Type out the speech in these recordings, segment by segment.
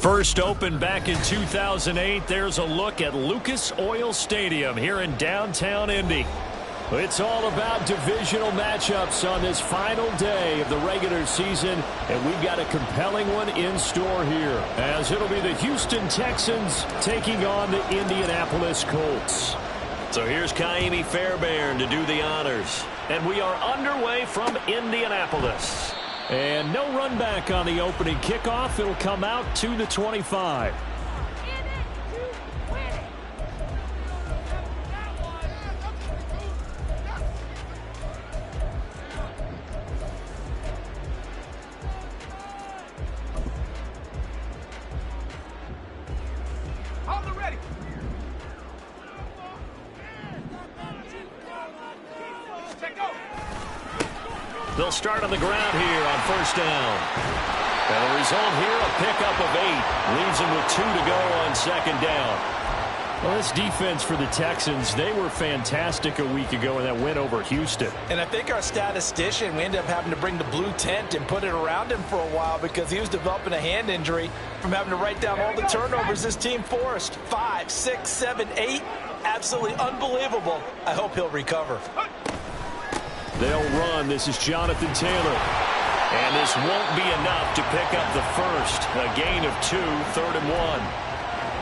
First opened back in 2008, there's a look at Lucas Oil Stadium here in downtown Indy. It's all about divisional matchups on this final day of the regular season, and we've got a compelling one in store here, as it'll be the Houston Texans taking on the Indianapolis Colts. So here's Kaimi Fairbairn to do the honors, and we are underway from Indianapolis. And no run back on the opening kickoff. It'll come out to the 25. They'll start on the ground here on first down. And the result here, a pickup of 8. Leaves them with 2 to go on second down. Well, this defense for the Texans, they were fantastic a week ago in that win over Houston. And I think our statistician, we ended up having to bring the blue tent and put it around him for a while because he was developing a hand injury from having to write down all the turnovers this team forced. 5, 6, 7, 8. Absolutely unbelievable. I hope he'll recover. They'll run. This is Jonathan Taylor. And this won't be enough to pick up the first. A gain of 2, 3rd and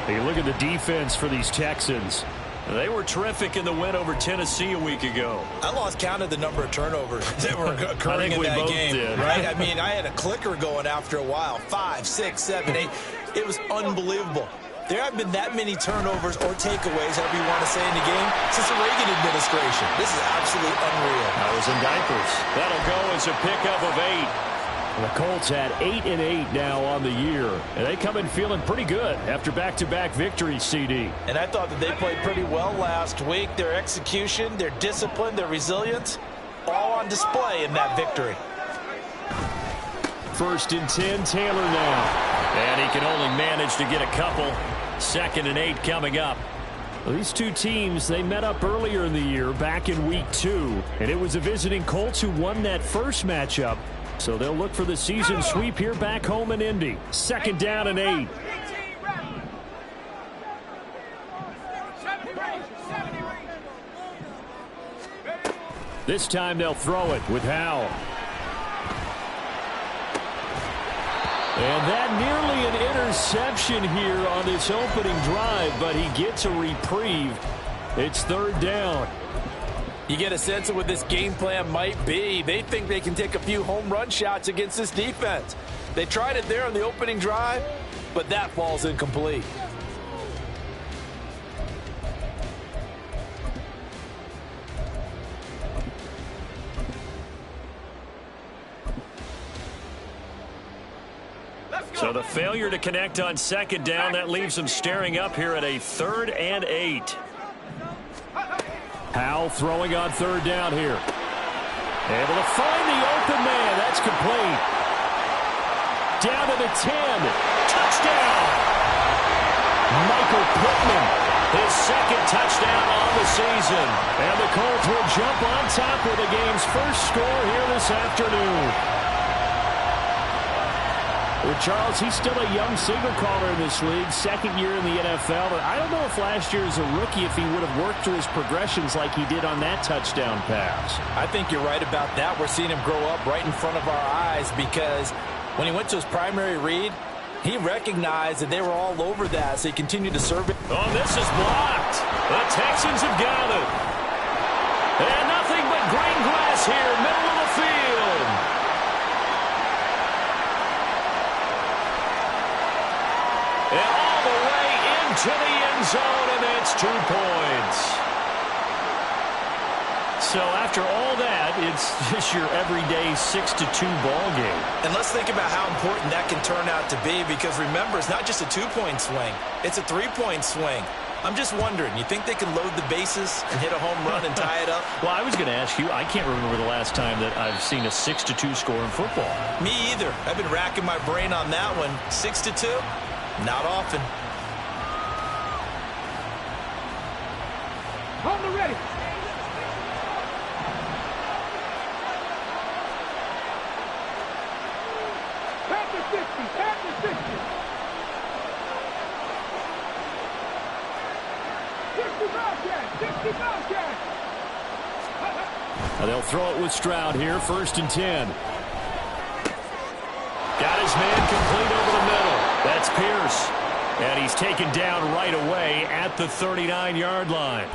1. You look at the defense for these Texans. They were terrific in the win over Tennessee a week ago. I lost count of the number of turnovers that were occurring in that game. Did. Right? I mean, I had a clicker going after a while. 5, 6, 7, 8. It was unbelievable. There haven't been that many turnovers or takeaways, however you want to say, in the game since the Reagan administration. This is absolutely unreal. I was in diapers. That'll go as a pickup of 8. The Colts had 8 and 8 now on the year, and they come in feeling pretty good after back-to-back victories, CD. And I thought that they played pretty well last week. Their execution, their discipline, their resilience, all on display in that victory. First and 10, Taylor now. And he can only manage to get a couple. 2nd and 8 coming up. Well, these two teams, they met up earlier in the year back in week 2. And it was the visiting Colts who won that first matchup. So they'll look for the season sweep here back home in Indy. 2nd down and 8. This time they'll throw it with Howell. And that nearly an interception here on this opening drive, but he gets a reprieve. It's 3rd down. You get a sense of what this game plan might be. They think they can take a few home run shots against this defense. They tried it there on the opening drive, but that falls incomplete. So the failure to connect on 2nd down, that leaves them staring up here at a 3rd and 8. Howell throwing on 3rd down here. Able to find the open man. That's complete. Down to the 10. Touchdown! Michael Pittman, his 2nd touchdown on the season. And the Colts will jump on top with the game's first score here this afternoon. Well, Charles, he's still a young signal caller in this league, 2nd year in the NFL. But I don't know if last year as a rookie if he would have worked through his progressions like he did on that touchdown pass. I think you're right about that. We're seeing him grow up right in front of our eyes because when he went to his primary read, he recognized that they were all over that, so he continued to serve it. Oh, this is blocked. The Texans have got it. And nothing but green grass here, middle of the field. And all the way into the end zone, and it's 2 points. So after all that, it's just your everyday 6-2 ball game. And let's think about how important that can turn out to be, because remember, it's not just a 2-point swing. It's a 3-point swing. I'm just wondering, you think they can load the bases and hit a home run and tie it up? Well, I was going to ask you, I can't remember the last time that I've seen a 6-2 score in football. Me either. I've been racking my brain on that one. 6-2? Not often. On the ready. Back to 60. Back to 60. And they'll throw it with Stroud here, 1st and 10. Got his man complete over the middle. That's Pierce. And he's taken down right away at the 39-yard line.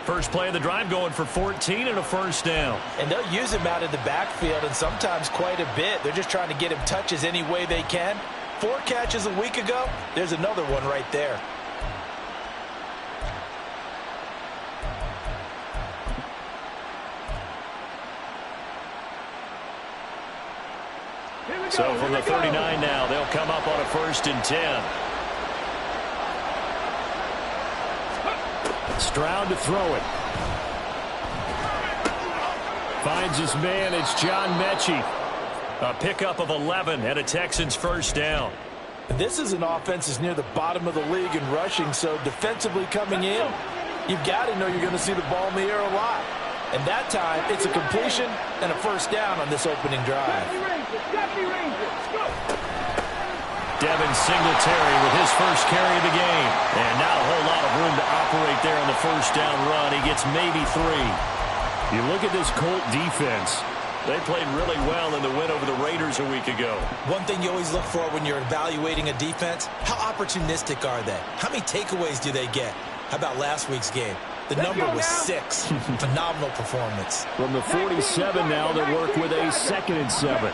First play of the drive going for 14 and a 1st down. And they'll use him out of the backfield and sometimes quite a bit. They're just trying to get him touches any way they can. 4 catches a week ago. There's another one right there. So from the 39 now, they'll come up on a 1st and 10. Stroud to throw it. Finds his man. It's John Mechie. A pickup of 11 and a Texans 1st down. This is an offense that's near the bottom of the league in rushing, so defensively coming in, you've got to know you're going to see the ball in the air a lot. And that time, it's a completion and a 1st down on this opening drive. Devin Singletary with his first carry of the game. And not a whole lot of room to operate there on the 1st down run. He gets maybe 3. You look at this Colt defense. They played really well in the win over the Raiders a week ago. One thing you always look for when you're evaluating a defense, how opportunistic are they? How many takeaways do they get? How about last week's game? The number was 6. Phenomenal performance. From the 47 now, they work with a 2nd and 7.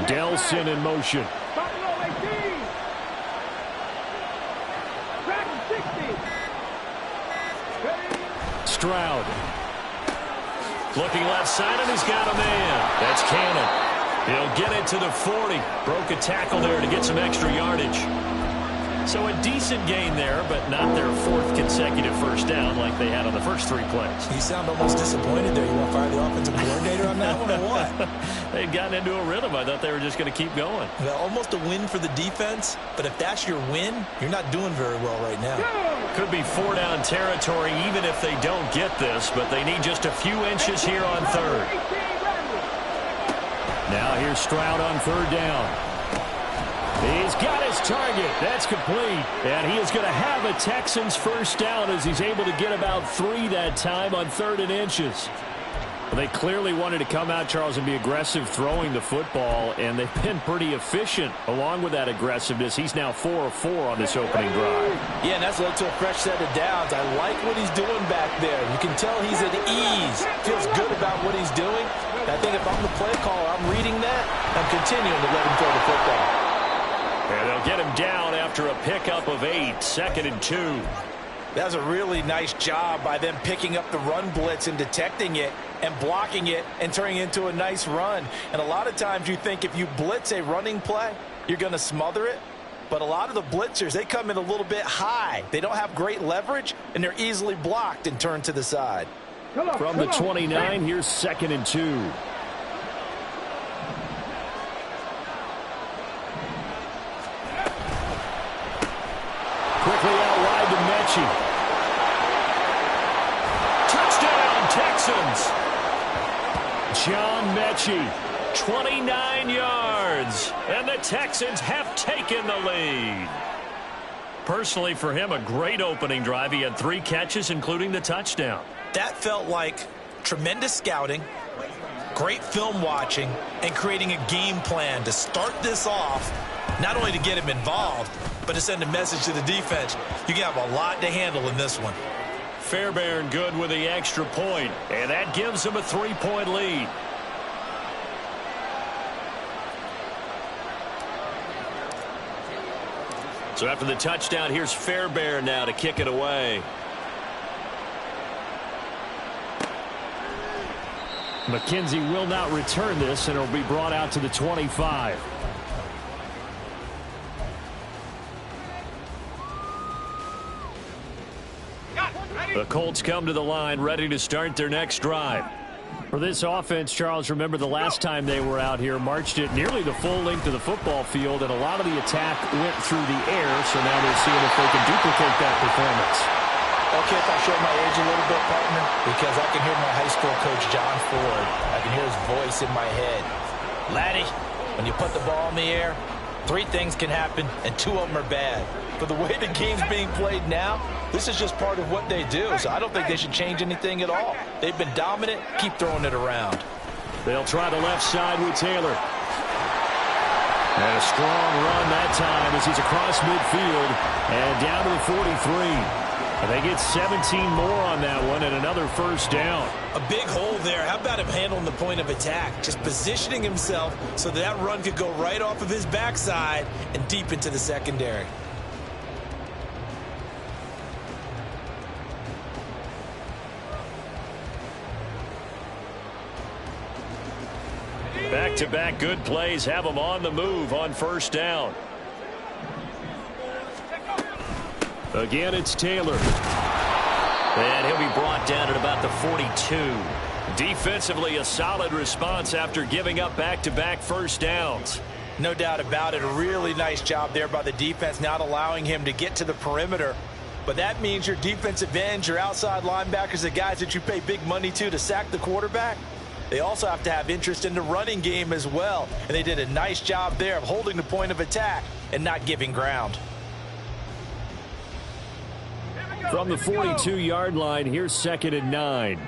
Delson in motion. Stroud. Looking left side, and he's got a man. That's Cannon. He'll get it to the 40. Broke a tackle there to get some extra yardage. So a decent gain there, but not their 4th consecutive 1st down like they had on the first 3 plays. You sound almost disappointed there. You want to fire the offensive coordinator on that one or what? They'd gotten into a rhythm. I thought they were just going to keep going. Well, almost a win for the defense, but if that's your win, you're not doing very well right now. Could be 4-down territory even if they don't get this, but they need just a few inches here on 3rd. Now here's Stroud on 3rd down. He's got his target. That's complete. And he is going to have a Texans 1st down as he's able to get about 3 that time on 3rd and inches. Well, they clearly wanted to come out, Charles, and be aggressive throwing the football, and they've been pretty efficient along with that aggressiveness. He's now 4 of 4 on this opening drive. Yeah, and that's led to a fresh set of downs. I like what he's doing back there. You can tell he's at ease. Feels good about what he's doing. I think if I'm the play caller, I'm reading that. I'm continuing to let him throw the football. And they'll get him down after a pickup of 8, 2nd and 2. That was a really nice job by them picking up the run blitz and detecting it and blocking it and turning it into a nice run. And a lot of times you think if you blitz a running play, you're going to smother it. But a lot of the blitzers, they come in a little bit high. They don't have great leverage, and they're easily blocked and turned to the side. From the 29, here's 2nd and 2. Quickly out wide to Mechie. Touchdown, Texans. John Mechie, 29 yards. And the Texans have taken the lead. Personally, for him, a great opening drive. He had 3 catches, including the touchdown. That felt like tremendous scouting, great film watching, and creating a game plan to start this off, not only to get him involved, but to send a message to the defense. You can have a lot to handle in this one. Fairbairn good with the extra point, and that gives him a 3-point lead. So after the touchdown, here's Fairbairn now to kick it away. McKenzie will not return this, and it'll be brought out to the 25. The Colts come to the line, ready to start their next drive. For this offense, Charles, remember the last time they were out here, marched it nearly the full length of the football field, and a lot of the attack went through the air, so now they're seeing if they can duplicate that performance. Okay, if I show my age a little bit, partner, because I can hear my high school coach, John Ford. I can hear his voice in my head. Laddie, when you put the ball in the air, 3 things can happen, and 2 of them are bad. For the way the game's being played now, this is just part of what they do. So I don't think they should change anything at all. They've been dominant. Keep throwing it around. They'll try the left side with Taylor. And a strong run that time as he's across midfield and down to the 43. And they get 17 more on that one and another first down. A big hole there. How about him handling the point of attack? Just positioning himself so that run could go right off of his backside and deep into the secondary. Back-to-back good plays have them on the move on first down. Again, it's Taylor. And he'll be brought down at about the 42. Defensively, a solid response after giving up back-to-back first downs. No doubt about it. A really nice job there by the defense, not allowing him to get to the perimeter. But that means your defensive ends, your outside linebackers, the guys that you pay big money to sack the quarterback, they also have to have interest in the running game as well. And they did a nice job there of holding the point of attack and not giving ground. From the 42-yard line, here's 2nd and 9.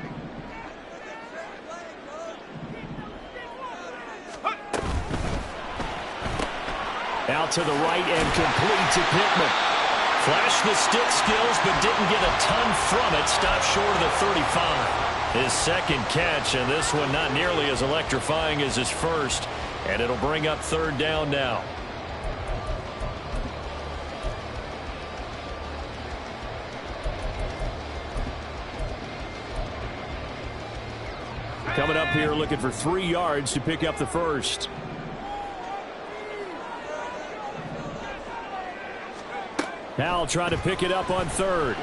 Out to the right and complete to Pittman. Flashed the stick skills, but didn't get a ton from it. Stopped short of the 35. His second catch, and this one not nearly as electrifying as his first. And it'll bring up 3rd down now. Coming up here looking for 3 yards to pick up the first. Now trying to pick it up on 3rd.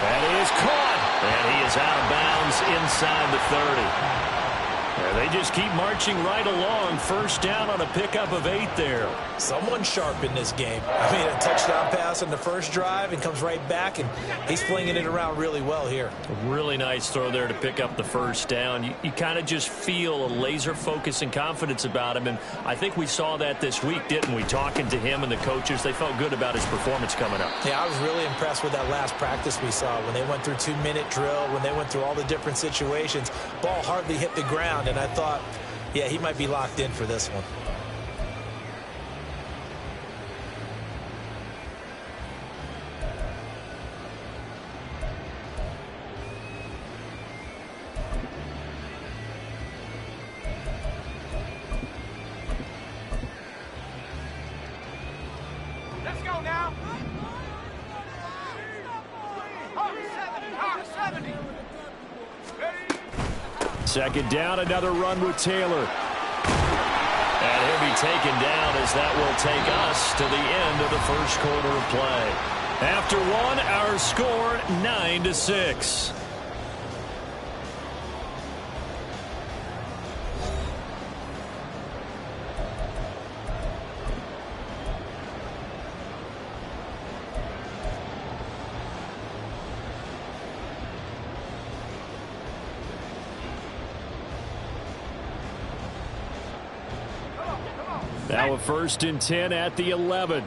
That is caught. And he is out of bounds inside the 30. And they just keep marching right along. First down on a pickup of 8 there. Someone sharp in this game. I mean, a touchdown pass on the first drive and comes right back, and he's flinging it around really well here. A really nice throw there to pick up the first down. You kind of just feel a laser focus and confidence about him, and I think we saw that this week, didn't we? Talking to him and the coaches, they felt good about his performance coming up. Yeah, I was really impressed with that last practice we saw when they went through 2-minute drill, when they went through all the different situations. Ball hardly hit the ground, and I thought, yeah, he might be locked in for this one. Let's go now. 70. 2nd down, another run with Taylor. And he'll be taken down as that will take us to the end of the first quarter of play. After one, our score 9-6. Now a 1st and 10 at the 11.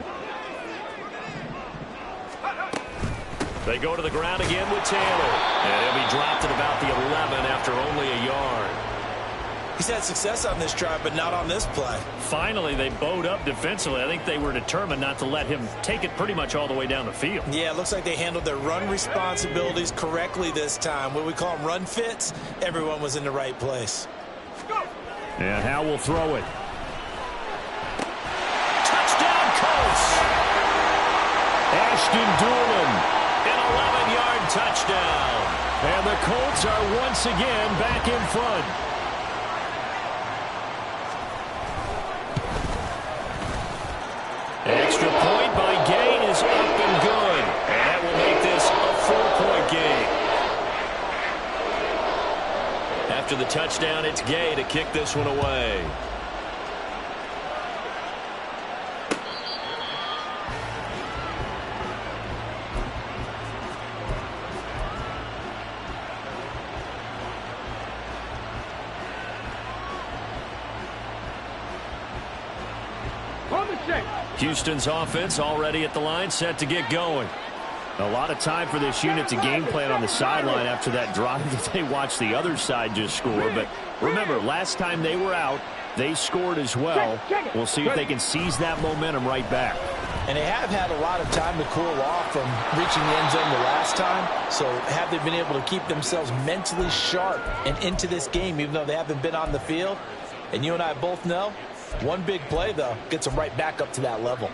They go to the ground again with Taylor. And he'll be dropped at about the 11 after only a yard. He's had success on this drive, but not on this play. Finally, they bowed up defensively. I think they were determined not to let him take it pretty much all the way down the field. Yeah, it looks like they handled their run responsibilities correctly this time. What we call them run fits, everyone was in the right place. And Howe will throw it. Colts. Ashton Doolin, an 11-yard touchdown. And the Colts are once again back in front. Extra point by Gay is up and good. And that will make this a 4-point game. After the touchdown, it's Gay to kick this one away. On the check. Houston's offense already at the line, set to get going. A lot of time for this unit to game plan on the sideline after that drive that they watched the other side just score. But remember, last time they were out, they scored as well. We'll see if they can seize that momentum right back. And they have had a lot of time to cool off from reaching the end zone the last time. So have they been able to keep themselves mentally sharp and into this game, even though they haven't been on the field? And you and I both know, one big play, though, gets them right back up to that level.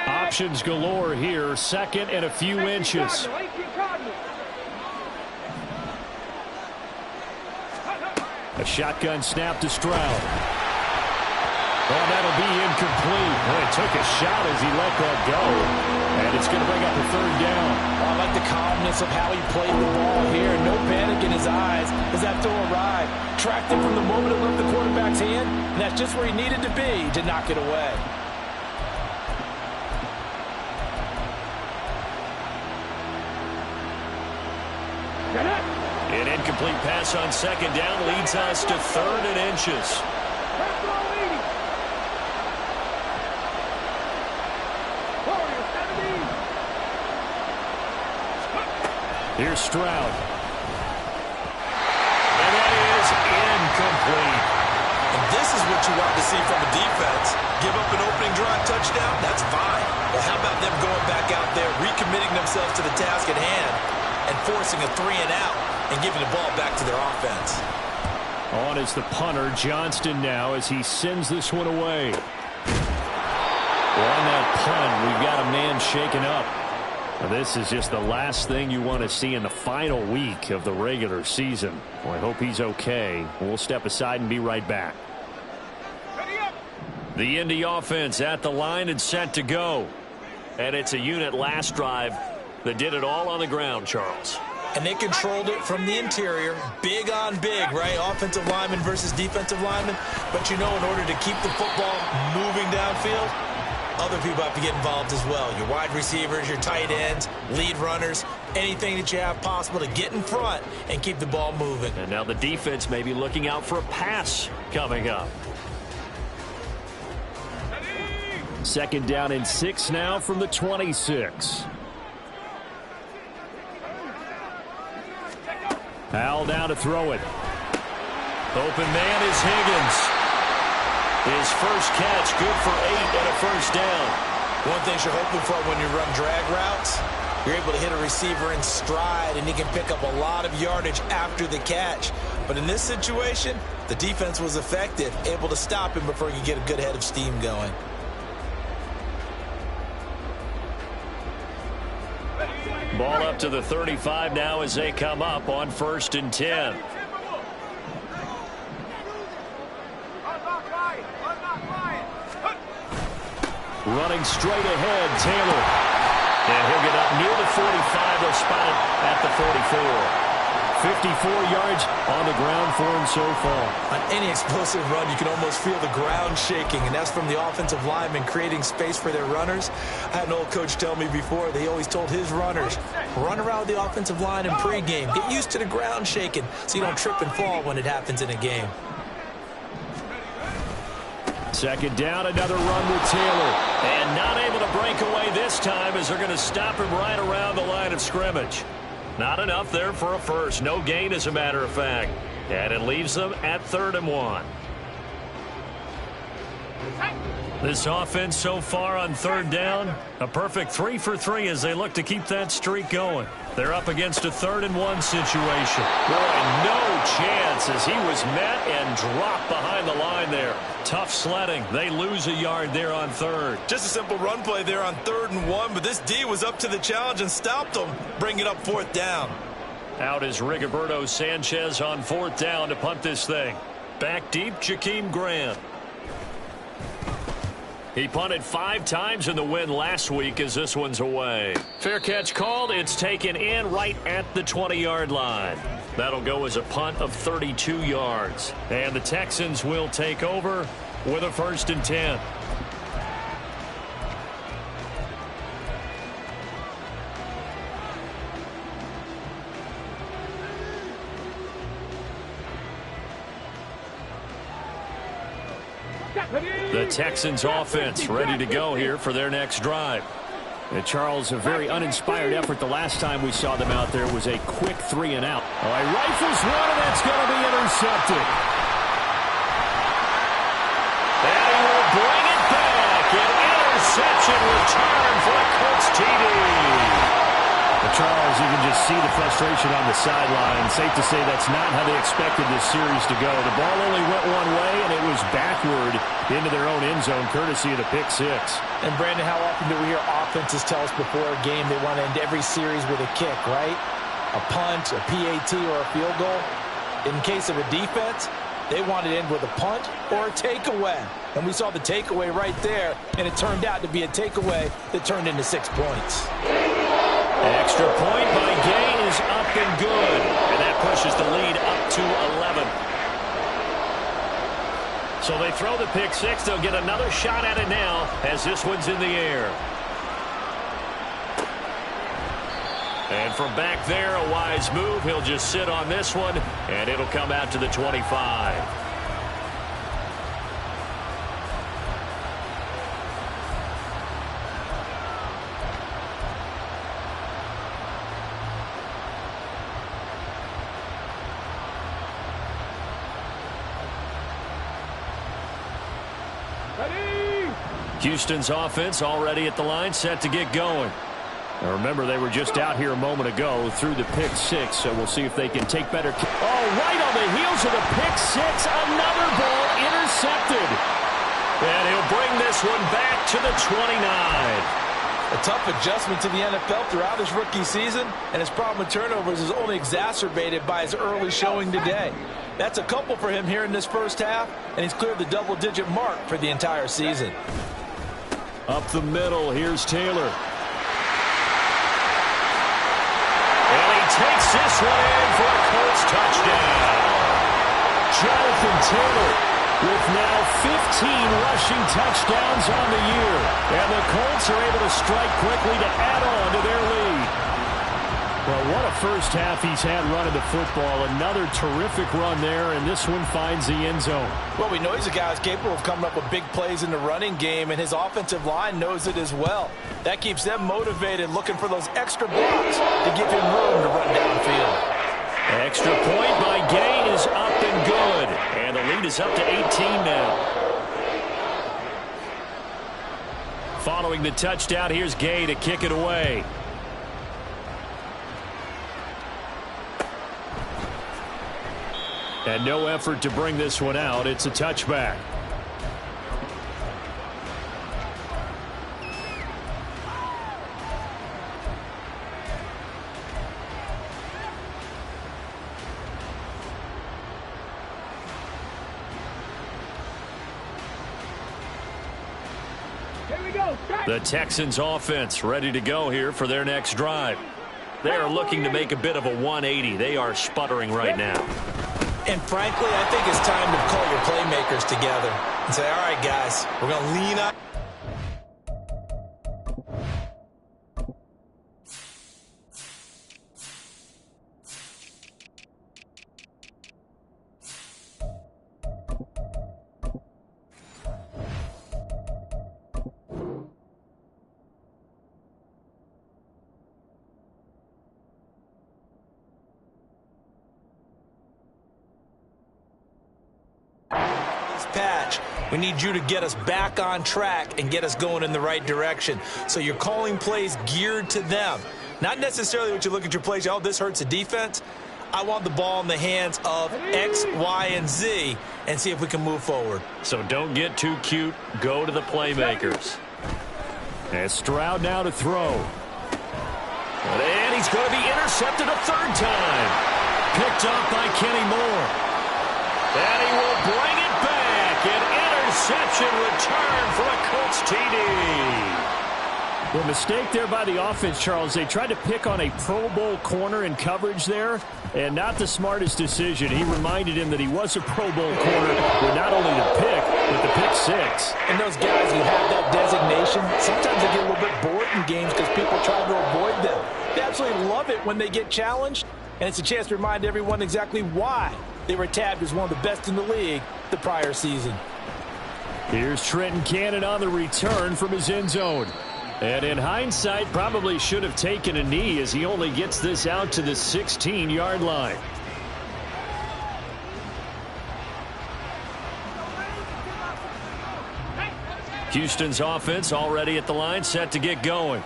Options galore here. Second and a few inches. A shotgun snap to Stroud. Oh, that'll be incomplete. Well, he took a shot as he let that go. And it's going to bring up a third down. I like the calmness of how he played the ball here. No panic in his eyes as that throw arrived. Tracked it from the moment it left the quarterback's hand, and that's just where he needed to be to knock it away. An incomplete pass on second down leads us to third and inches. Here's Stroud. And that is incomplete. And this is what you want to see from a defense. Give up an opening drive touchdown, that's fine. Well, how about them going back out there, recommitting themselves to the task at hand, and forcing a 3 and out and giving the ball back to their offense. On is the punter, Johnston now, as he sends this one away. Well, on that punt, we've got a man shaken up. Now, this is just the last thing you want to see in the final week of the regular season. Well, I hope he's okay. We'll step aside and be right back. The Indy offense at the line and set to go. And it's a unit last drive that did it all on the ground, Charles. And they controlled it from the interior, big on big, right? Offensive lineman versus defensive lineman. But you know, in order to keep the football moving downfield, other people have to get involved as well. Your wide receivers, your tight ends, lead runners, anything that you have possible to get in front and keep the ball moving. And now the defense may be looking out for a pass coming up. Second down and 6 now from the 26. Al down to throw it. Open man is Higgins. His first catch, good for 8 and a first down. One thing you're hoping for when you run drag routes, you're able to hit a receiver in stride, and he can pick up a lot of yardage after the catch. But in this situation, the defense was effective, able to stop him before he could get a good head of steam going. Ball up to the 35 now as they come up on 1st and 10. Running straight ahead, Taylor. And he'll get up near the 45. They'll spot it at the 44. 54 yards on the ground for him so far. On any explosive run, you can almost feel the ground shaking, and that's from the offensive linemen creating space for their runners. I had an old coach tell me before, they always told his runners, run around the offensive line in pregame. Get used to the ground shaking so you don't trip and fall when it happens in a game. Second down, another run with Taylor. And not able to break away this time as they're going to stop him right around the line of scrimmage. Not enough there for a first. No gain, as a matter of fact. And it leaves them at 3rd and 1. This offense so far on 3rd down, a perfect 3 for 3 as they look to keep that streak going. They're up against a 3rd and 1 situation. Boy, no chance as he was met and dropped behind the line there. Tough sledding. They lose a yard there on 3rd. Just a simple run play there on 3rd and 1, but this D was up to the challenge and stopped them, bringing up 4th down. Out is Rigoberto Sanchez on 4th down to punt this thing. Back deep, Jakeem Grant. He punted 5 times in the win last week as this one's away. Fair catch called. It's taken in right at the 20-yard line. That'll go as a punt of 32 yards. And the Texans will take over with a 1st and 10. The Texans offense ready to go here for their next drive. And Charles, a very uninspired effort the last time we saw them out there was a quick 3 and out. Oh, he rifles one, and that's going to be intercepted. And he will bring it back. An interception return for a Colts TD. Charles, you can just see the frustration on the sideline. Safe to say that's not how they expected this series to go. The ball only went one way, and it was backward into their own end zone, courtesy of the pick six. And, Brandon, how often do we hear offenses tell us before a game they want to end every series with a kick, right? A punt, a PAT, or a field goal. In case of a defense, they want to end with a punt or a takeaway. And we saw the takeaway right there, and it turned out to be a takeaway that turned into 6 points. Extra point by Gay is up and good. And that pushes the lead up to 11. So they throw the pick six. They'll get another shot at it now as this one's in the air. And from back there, a wise move. He'll just sit on this one, and it'll come out to the 25. Houston's offense already at the line, set to get going. Now remember, they were just out here a moment ago through the pick six, so we'll see if they can take better. Oh, right on the heels of the pick six, another ball intercepted. And he'll bring this one back to the 29. A tough adjustment to the NFL throughout his rookie season, and his problem with turnovers is only exacerbated by his early showing today. That's a couple for him here in this first half, and he's cleared the double-digit mark for the entire season. Up the middle, here's Taylor. And he takes this one in for a Colts touchdown. Jonathan Taylor with now 15 rushing touchdowns on the year. And the Colts are able to strike quickly to add on to their lead. Well, what a first half he's had running the football. Another terrific run there, and this one finds the end zone. Well, we know he's a guy who's capable of coming up with big plays in the running game, and his offensive line knows it as well. That keeps them motivated, looking for those extra blocks to give him room to run downfield. Extra point by Gay is up and good, and the lead is up to 18 now. Following the touchdown, here's Gay to kick it away. And no effort to bring this one out. It's a touchback. Here we go. The Texans offense ready to go here for their next drive. They are looking to make a bit of a 180. They are sputtering right now. And frankly, I think it's time to call your playmakers together and say, all right, guys, we're going to lean up. Patch. We need you to get us back on track and get us going in the right direction. So you're calling plays geared to them. Not necessarily what you look at your plays, oh, this hurts the defense. I want the ball in the hands of X, Y, and Z and see if we can move forward. So don't get too cute. Go to the playmakers. And Stroud now to throw. And he's going to be intercepted a third time. Picked up by Kenny Moore. And he will bring it back. An interception return for a Colts TD. Well, mistake there by the offense, Charles. They tried to pick on a Pro Bowl corner in coverage there, and not the smartest decision. He reminded him that he was a Pro Bowl corner with not only the pick, but the pick six. And those guys who have that designation, sometimes they get a little bit bored in games because people try to avoid them. They absolutely love it when they get challenged, and it's a chance to remind everyone exactly why they were tabbed as one of the best in the league the prior season. Here's Trenton Cannon on the return from his end zone. And in hindsight, probably should have taken a knee as he only gets this out to the 16-yard line. Houston's offense already at the line, set to get going.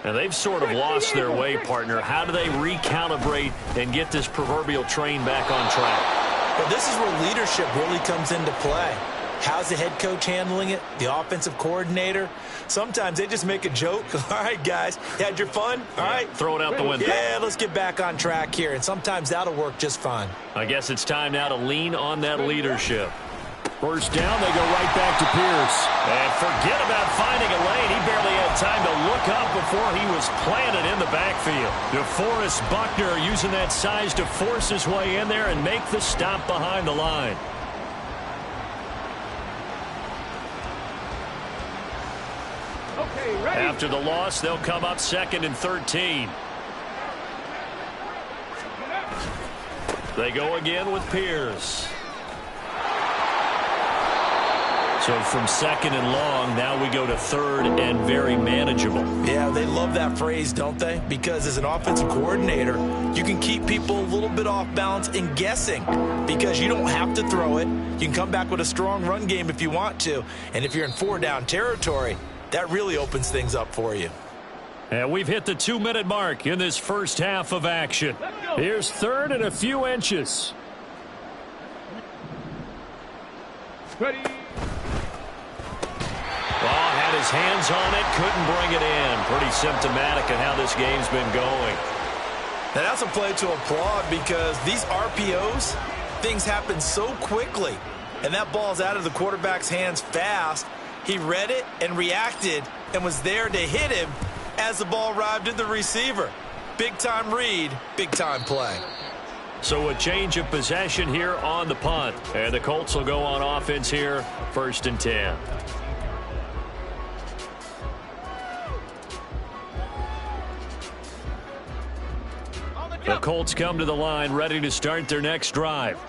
And they've sort of lost their way, partner. How do they recalibrate and get this proverbial train back on track? Well, this is where leadership really comes into play. How's the head coach handling it? The offensive coordinator? Sometimes they just make a joke. All right, guys, you had your fun? All right. Throw it out the window. Yeah, let's get back on track here. And sometimes that'll work just fine. I guess it's time now to lean on that leadership. First down, they go right back to Pierce. And forget about finding a lane. He barely had time to look up before he was planted in the backfield. DeForest Buckner using that size to force his way in there and make the stop behind the line. After the loss, they'll come up 2nd and 13. They go again with Pierce. So from 2nd and long, now we go to 3rd and very manageable. Yeah, they love that phrase, don't they? Because as an offensive coordinator, you can keep people a little bit off balance and guessing because you don't have to throw it. You can come back with a strong run game if you want to. And if you're in 4-down territory, that really opens things up for you. And we've hit the 2-minute mark in this first half of action. Here's 3rd and a few inches. Ready. Well, had his hands on it, couldn't bring it in. Pretty symptomatic of how this game's been going. Now that's a play to applaud because these RPOs, things happen so quickly. And that ball's out of the quarterback's hands fast. He read it and reacted and was there to hit him as the ball arrived at the receiver. Big-time read, big-time play. So a change of possession here on the punt. And the Colts will go on offense here, 1st and 10. The Colts come to the line ready to start their next drive.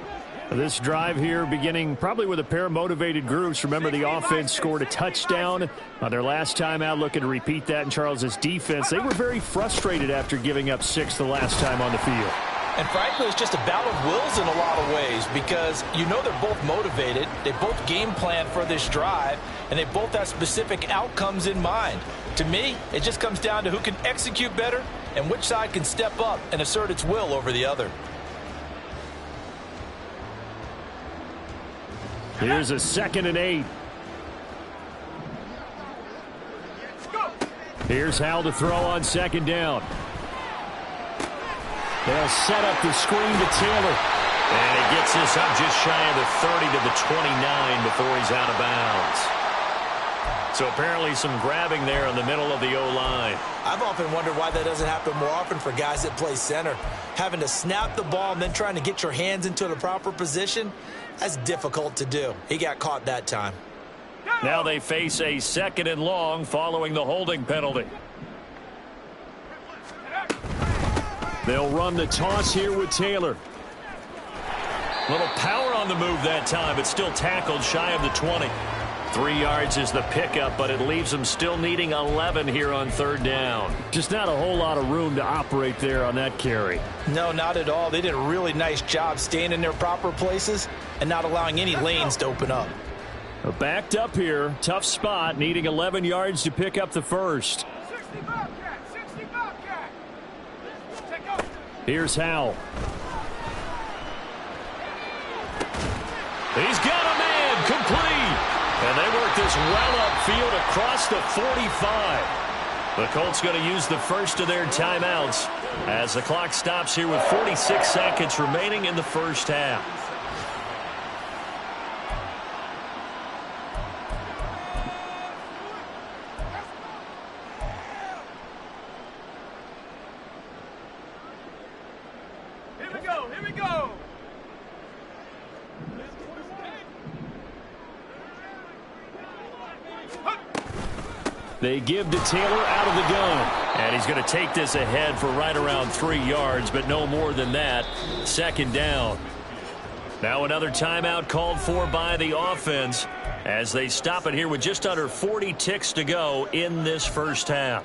This drive here beginning probably with a pair of motivated groups. Remember, the offense scored a touchdown on their last time out, looking to repeat that in Charles's defense. They were very frustrated after giving up 6 the last time on the field. And frankly, it's just a battle of wills in a lot of ways because you know they're both motivated. They both game plan for this drive, and they both have specific outcomes in mind. To me, it just comes down to who can execute better and which side can step up and assert its will over the other. Here's a 2nd and 8. Here's Howell to throw on 2nd down. They'll set up the screen to Taylor. And he gets this up just shy of the 30 to the 29 before he's out of bounds. So apparently some grabbing there in the middle of the O-line. I've often wondered why that doesn't happen more often for guys that play center. Having to snap the ball and then trying to get your hands into the proper position, that's difficult to do. He got caught that time. Now they face a 2nd and long following the holding penalty. They'll run the toss here with Taylor. Little power on the move that time, but still tackled shy of the 20. 3 yards is the pickup, but it leaves them still needing 11 here on 3rd down. Just not a whole lot of room to operate there on that carry. No, not at all. They did a really nice job staying in their proper places and not allowing any lanes to open up. Backed up here, tough spot, needing 11 yards to pick up the first. 60 Bobcat, 60 Bobcat. Take off. Here's Howell. He's got a man, complete. And they work this well upfield across the 45. The Colts going to use the first of their timeouts as the clock stops here with 46 seconds remaining in the first half. Here we go, here we go. They give to Taylor out of the gun. And he's going to take this ahead for right around 3 yards, but no more than that. 2nd down. Now another timeout called for by the offense as they stop it here with just under 40 ticks to go in this first half.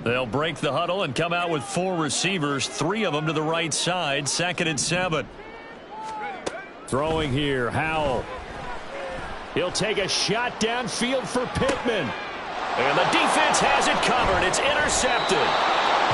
They'll break the huddle and come out with 4 receivers, 3 of them to the right side, 2nd and 7. Throwing here, Howell. He'll take a shot downfield for Pittman. And the defense has it covered. It's intercepted.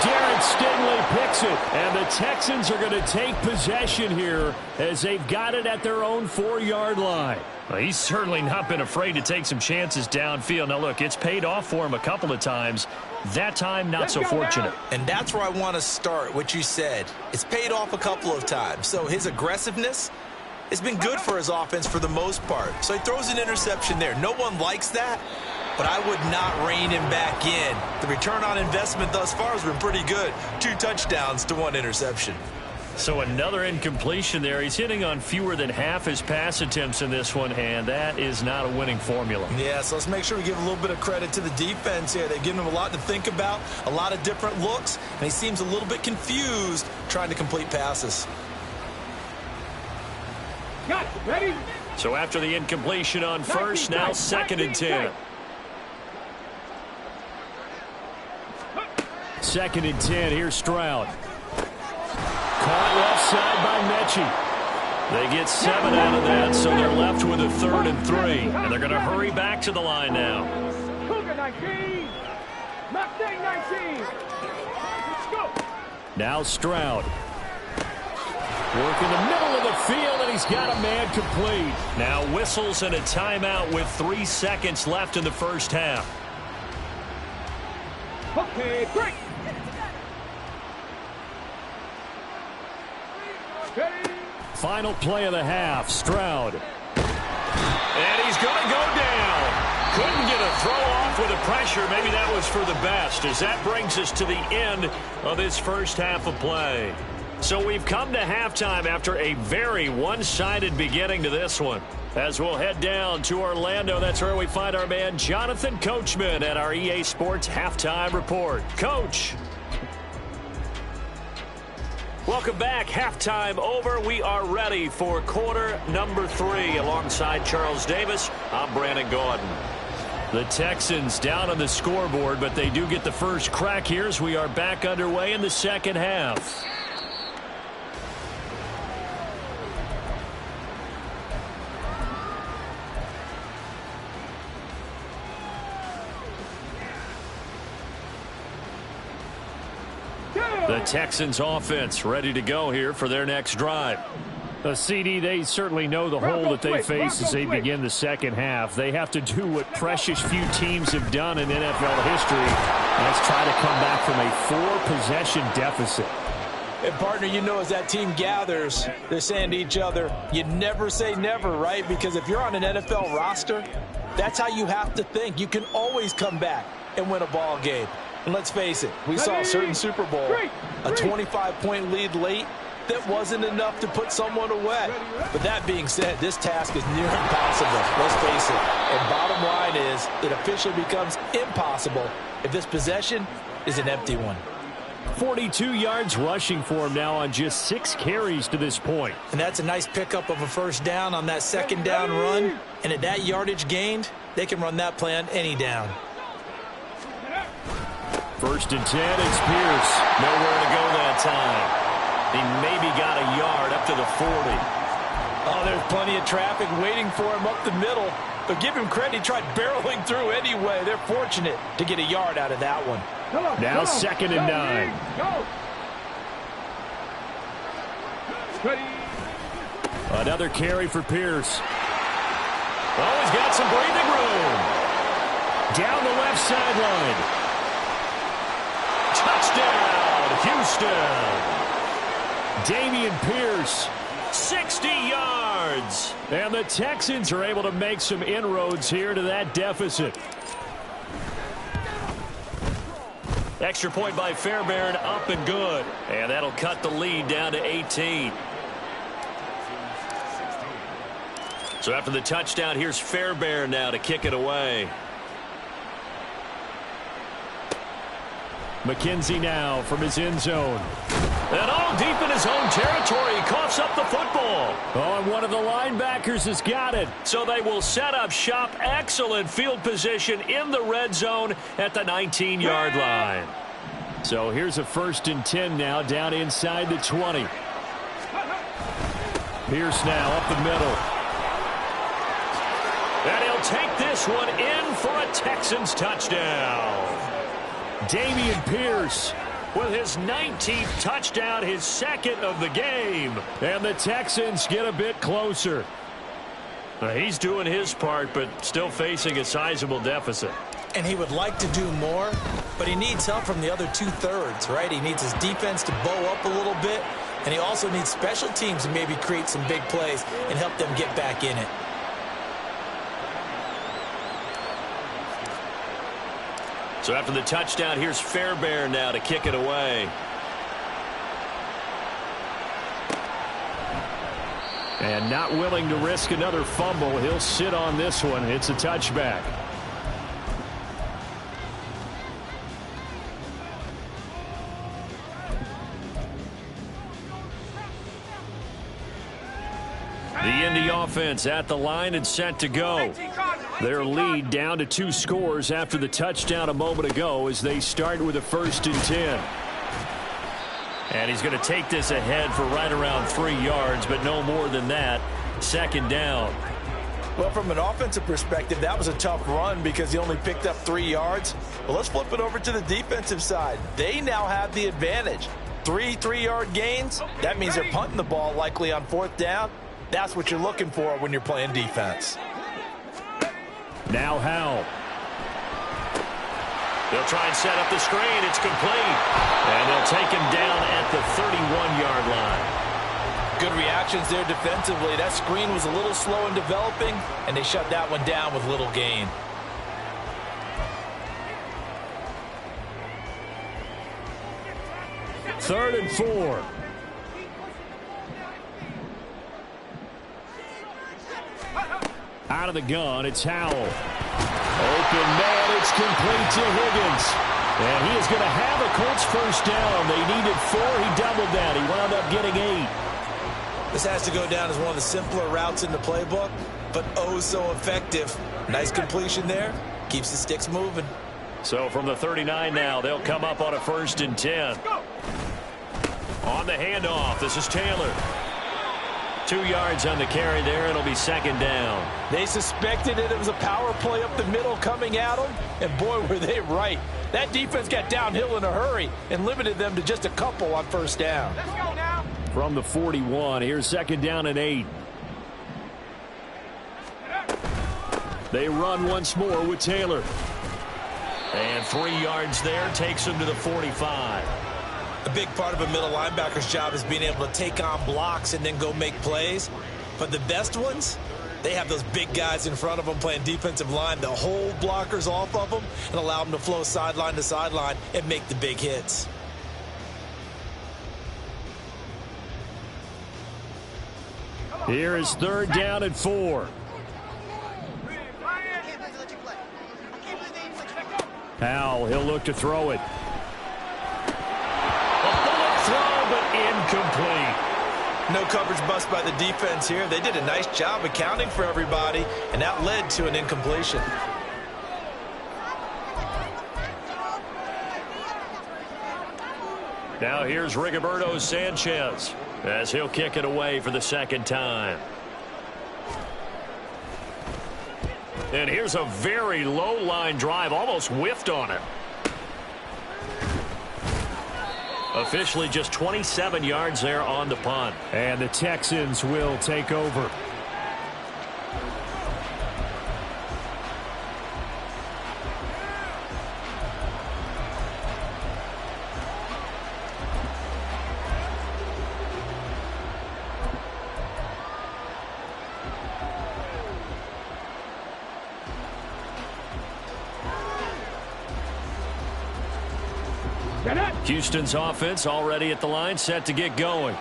Jared Stingley picks it. And the Texans are going to take possession here as they've got it at their own 4-yard line. Well, he's certainly not been afraid to take some chances downfield. Now, look, it's paid off for him a couple of times. That time, not so fortunate. And that's where I want to start, what you said. It's paid off a couple of times. So his aggressiveness has been good for his offense for the most part. So he throws an interception there. No one likes that, but I would not rein him back in. The return on investment thus far has been pretty good. 2 touchdowns to 1 interception. So another incompletion there. He's hitting on fewer than half his pass attempts in this one, and that is not a winning formula. Yeah, so let's make sure we give a little bit of credit to the defense here. They've given him a lot to think about, a lot of different looks, and he seems a little bit confused trying to complete passes. Got it. Ready? So after the incompletion on first, now 2nd and 10. 2nd and 10, here's Stroud. Caught left side by Mechie. They get 7 out of that, so they're left with a 3rd and 3. And they're going to hurry back to the line now. Cougar 19. Mustang 19. Let's go. Now Stroud. Work in the middle of the field, and he's got a man complete. Now whistles and a timeout with 3 seconds left in the first half. Okay, break. Final play of the half, Stroud. And he's going to go down. Couldn't get a throw off with the pressure. Maybe that was for the best, as that brings us to the end of this first half of play. So we've come to halftime after a very one-sided beginning to this one. As we'll head down to Orlando, that's where we find our man Jonathan Coachman at our EA Sports Halftime Report. Coach. Welcome back. Halftime over. We are ready for quarter number 3. Alongside Charles Davis, I'm Brandon Gordon. The Texans down on the scoreboard, but they do get the first crack here as we are back underway in the second half. The Texans offense ready to go here for their next drive. The CD, they certainly know the hole that they face as they begin the second half. They have to do what precious few teams have done in NFL history. Let's try to come back from a 4-possession deficit. And partner, you know, as that team gathers, they're saying to each other, you never say never, right? Because if you're on an NFL roster, that's how you have to think. You can always come back and win a ball game. And let's face it, we saw a certain Super Bowl, a 25-point lead late that wasn't enough to put someone away. But that being said, this task is near impossible. Let's face it. And bottom line is, it officially becomes impossible if this possession is an empty one. 42 yards rushing for him now on just 6 carries to this point. And that's a nice pickup of a first down on that second down run. And at that yardage gained, they can run that play on any down. 1st and 10, it's Pierce. Nowhere to go that time. He maybe got a yard up to the 40. Oh, there's plenty of traffic waiting for him up the middle. But give him credit, he tried barreling through anyway. They're fortunate to get a yard out of that one. Now 2nd and 9. Another carry for Pierce. Oh, he's got some breathing room. Down the left sideline. Touchdown, Houston. Dameon Pierce, 60 yards. And the Texans are able to make some inroads here to that deficit. Extra point by Fairbairn, up and good. And that'll cut the lead down to 18. So after the touchdown, here's Fairbairn now to kick it away. McKenzie now from his end zone. And all deep in his own territory. He coughs up the football. Oh, and one of the linebackers has got it. So they will set up shop. Excellent field position in the red zone at the 19-yard line. So here's a 1st and 10 now down inside the 20. Pierce now up the middle. And he'll take this one in for a Texans touchdown. Dameon Pierce with his 19th touchdown, his 2nd of the game. And the Texans get a bit closer. He's doing his part, but still facing a sizable deficit. And he would like to do more, but he needs help from the other 2/3, right? He needs his defense to bow up a little bit, and he also needs special teams to maybe create some big plays and help them get back in it. So after the touchdown, here's Fairbairn now to kick it away. And not willing to risk another fumble. He'll sit on this one. It's a touchback. The Indy offense at the line and set to go. Their lead down to 2 scores after the touchdown a moment ago as they start with a 1st and 10. And he's going to take this ahead for right around 3 yards, but no more than that. 2nd down. Well, from an offensive perspective, that was a tough run because he only picked up 3 yards. Well, let's flip it over to the defensive side. They now have the advantage. 3 3-yard gains. That means they're punting the ball likely on 4th down. That's what you're looking for when you're playing defense. Now Howell. They'll try and set up the screen. It's complete. And they'll take him down at the 31-yard line. Good reactions there defensively. That screen was a little slow in developing, and they shut that one down with little gain. Third and 4. Out of the gun, it's Howell. Open man, it's complete to Higgins. And he is going to have a Colts 1st down. They needed 4. He doubled that. He wound up getting 8. This has to go down as one of the simpler routes in the playbook, but oh so effective. Nice completion there. Keeps the sticks moving. So from the 39 now, they'll come up on a 1st and 10. On the handoff, this is Taylor. 2 yards on the carry there. It'll be 2nd down. They suspected it was a power play up the middle coming at them, and boy, were they right. That defense got downhill in a hurry and limited them to just a couple on 1st down. Let's go now. From the 41, here's 2nd down and 8. They run once more with Taylor. And 3 yards there takes him to the 45. A big part of a middle linebacker's job is being able to take on blocks and then go make plays. But the best ones, they have those big guys in front of them playing defensive line that hold blockers off of them and allow them to flow sideline to sideline and make the big hits. Here is 3rd down and 4. Howell, he'll look to throw it. Throw, but incomplete. No coverage bust by the defense here. They did a nice job accounting for everybody, and that led to an incompletion. Now here's Rigoberto Sanchez as he'll kick it away for the 2nd time. And here's a very low line drive, almost whiffed on it. Officially just 27 yards there on the punt. And the Texans will take over. Houston's offense already at the line, set to get going.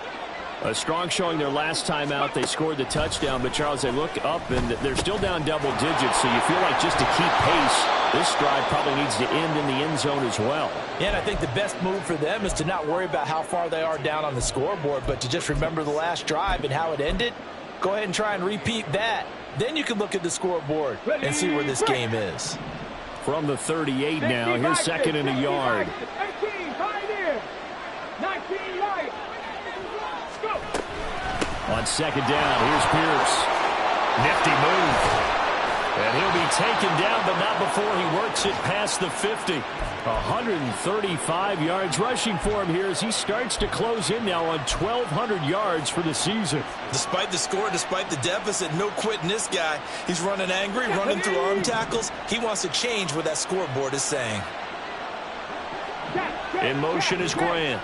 A strong showing their last time out. They scored the touchdown, but Charles, they look up and they're still down double digits, so you feel like just to keep pace, this drive probably needs to end in the end zone as well. Yeah, and I think the best move for them is to not worry about how far they are down on the scoreboard, but to just remember the last drive and how it ended. Go ahead and try and repeat that. Then you can look at the scoreboard and see where this game is. From the 38 now, here's second and a yard. 18, 5 in. 19 right. Go. On second down, here's Pierce. Nifty move. And he'll be taken down, but not before he works it past the 50. 135 yards rushing for him here as he starts to close in now on 1,200 yards for the season. Despite the score, despite the deficit, no quitting this guy. He's running angry, running through arm tackles. He wants to change what that scoreboard is saying. In motion is Grant.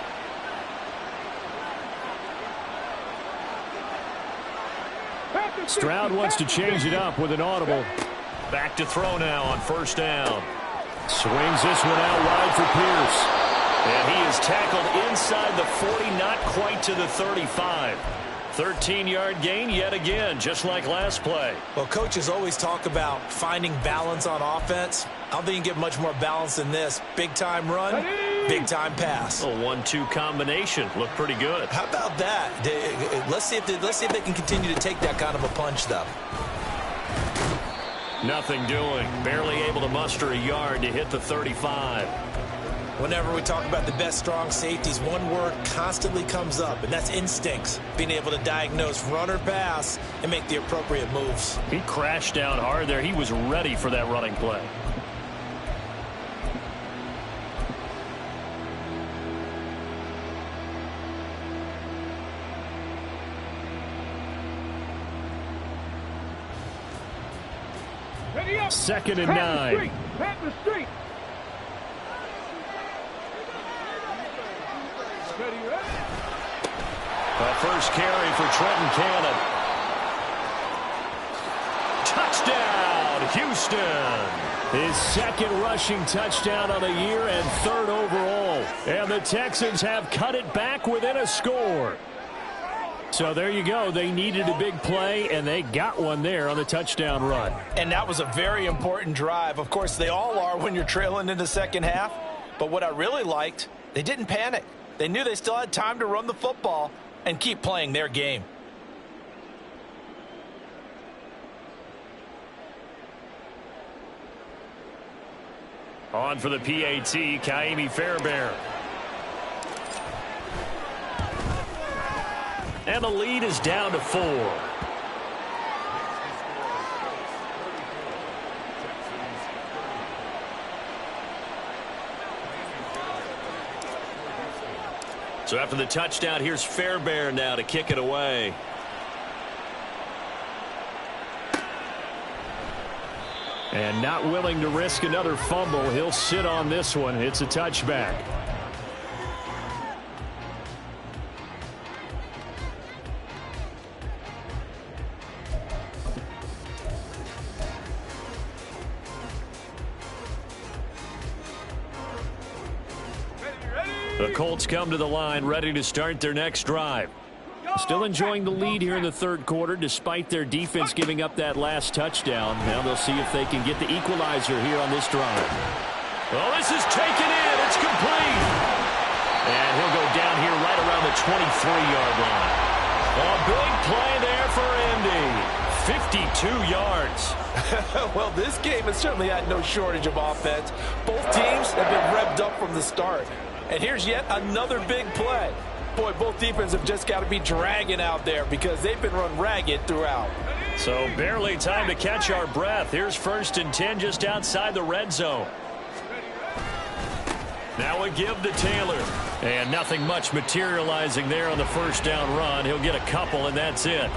Stroud wants to change it up with an audible. Back to throw now on first down. Swings this one out wide for Pierce. And he is tackled inside the 40, not quite to the 35. 13-yard gain yet again, just like last play. Well, coaches always talk about finding balance on offense. I don't think you can get much more balance than this. Big-time run, big-time pass. A 1-2 combination. Looked pretty good. How about that? Let's see if they can continue to take that kind of a punch, though. Nothing doing. Barely able to muster a yard to hit the 35. Whenever we talk about the best strong safeties, one word constantly comes up, and that's instincts. Being able to diagnose run or pass and make the appropriate moves. He crashed down hard there. He was ready for that running play. Second and 9. A first carry for Trenton Cannon. Touchdown, Houston. His second rushing touchdown on the year and third overall. And the Texans have cut it back within a score. So there you go. They needed a big play, and they got one there on the touchdown run. And that was a very important drive. Of course, they all are when you're trailing in the second half. But what I really liked, they didn't panic. They knew they still had time to run the football and keep playing their game. On for the PAT, Kaimi Fairbairn. And the lead is down to 4. So after the touchdown, here's Fairbairn now to kick it away. And not willing to risk another fumble. He'll sit on this one. It's a touchback. The Colts come to the line, ready to start their next drive. Still enjoying the lead here in the third quarter, despite their defense giving up that last touchdown. Now they'll see if they can get the equalizer here on this drive. Well, this is taken in. It's complete. And he'll go down here right around the 23-yard line. A big play there for Indy. 52 yards. Well, this game has certainly had no shortage of offense. Both teams have been revved up from the start. And here's yet another big play. Boy, both defenses have just got to be dragging out there because they've been run ragged throughout. So barely time to catch our breath. Here's 1st and 10 just outside the red zone. Now a give to Taylor. And nothing much materializing there on the first down run. He'll get a couple, and that's it.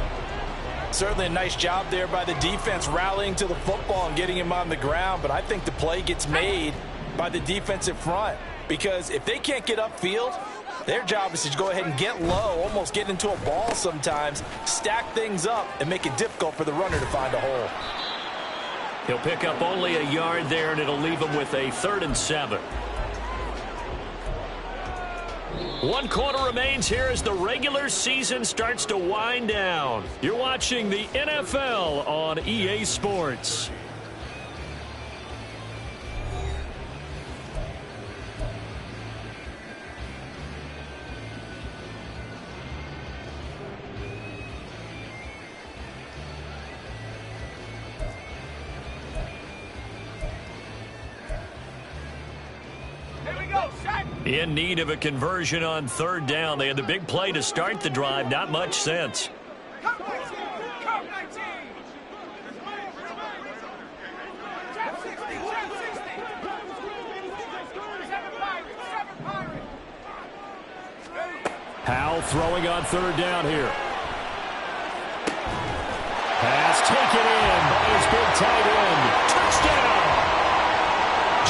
Certainly a nice job there by the defense rallying to the football and getting him on the ground. But I think the play gets made by the defensive front. Because if they can't get upfield, their job is to go ahead and get low, almost get into a ball sometimes, stack things up, and make it difficult for the runner to find a hole. He'll pick up only a yard there, and it'll leave him with a 3rd and 7. 1 quarter remains here as the regular season starts to wind down. You're watching the NFL on EA Sports. In need of a conversion on 3rd down. They had the big play to start the drive. Not much sense. Come 19! Come 19! Jab 60! Jab 60! 7 Pirates! Powell throwing on 3rd down here. Pass taken in by his big tight end. Touchdown!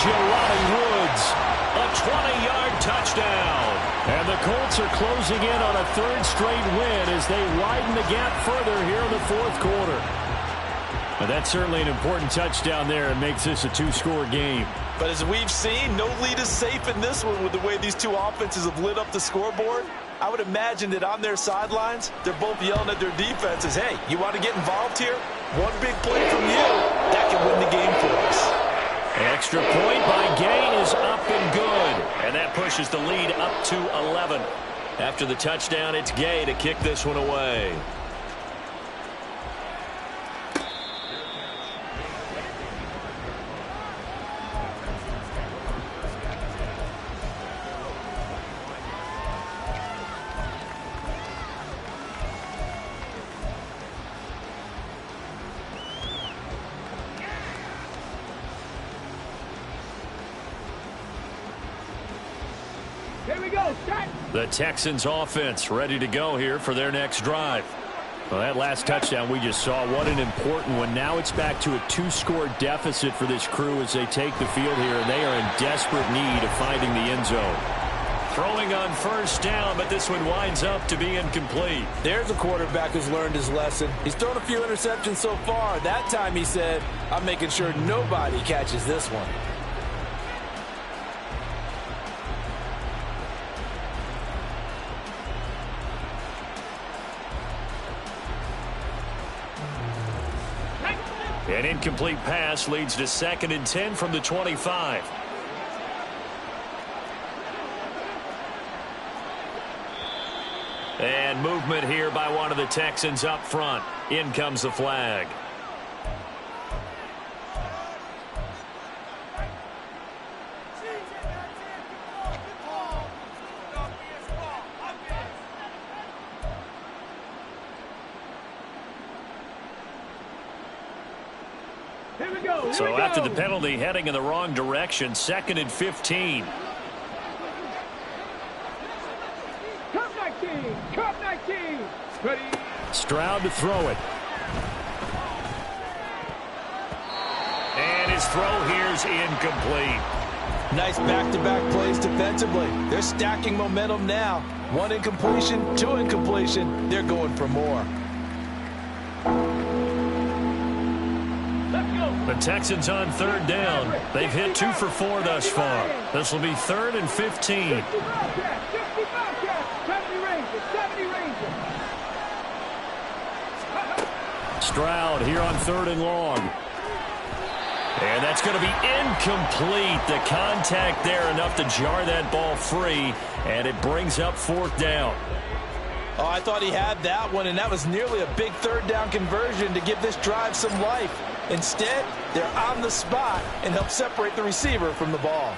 Jelani Woods. A 20-yard touchdown. And the Colts are closing in on a 3rd straight win as they widen the gap further here in the 4th quarter. But that's certainly an important touchdown there and makes this a 2-score game. But as we've seen, no lead is safe in this one with the way these two offenses have lit up the scoreboard. I would imagine that on their sidelines, they're both yelling at their defenses, hey, you want to get involved here? One big play from you, that can win the game for us. Extra point by Gay is up and good. And that pushes the lead up to 11. After the touchdown, it's Gay to kick this one away. The Texans offense ready to go here for their next drive. Well, that last touchdown we just saw, what an important one. Now it's back to a 2-score deficit for this crew as they take the field here, and they are in desperate need of finding the end zone. Throwing on 1st down, but this one winds up to be incomplete. There's a quarterback who's learned his lesson. He's thrown a few interceptions so far. That time he said, I'm making sure nobody catches this one. An incomplete pass leads to 2nd and 10 from the 25. And movement here by one of the Texans up front. In comes the flag. So after the penalty, heading in the wrong direction, 2nd and 15. Come 19! Come 19! Ready? Stroud to throw it. And his throw here's incomplete. Nice back-to-back plays defensively. They're stacking momentum now. 1 incompletion, 2 incompletion. They're going for more. The Texans on 3rd down. They've hit 2 for 4 thus far. This will be 3rd and 15. Stroud here on 3rd and long. And that's going to be incomplete. The contact there enough to jar that ball free, and it brings up 4th down. Oh, I thought he had that one, and that was nearly a big 3rd down conversion to give this drive some life. Instead, they're on the spot and help separate the receiver from the ball.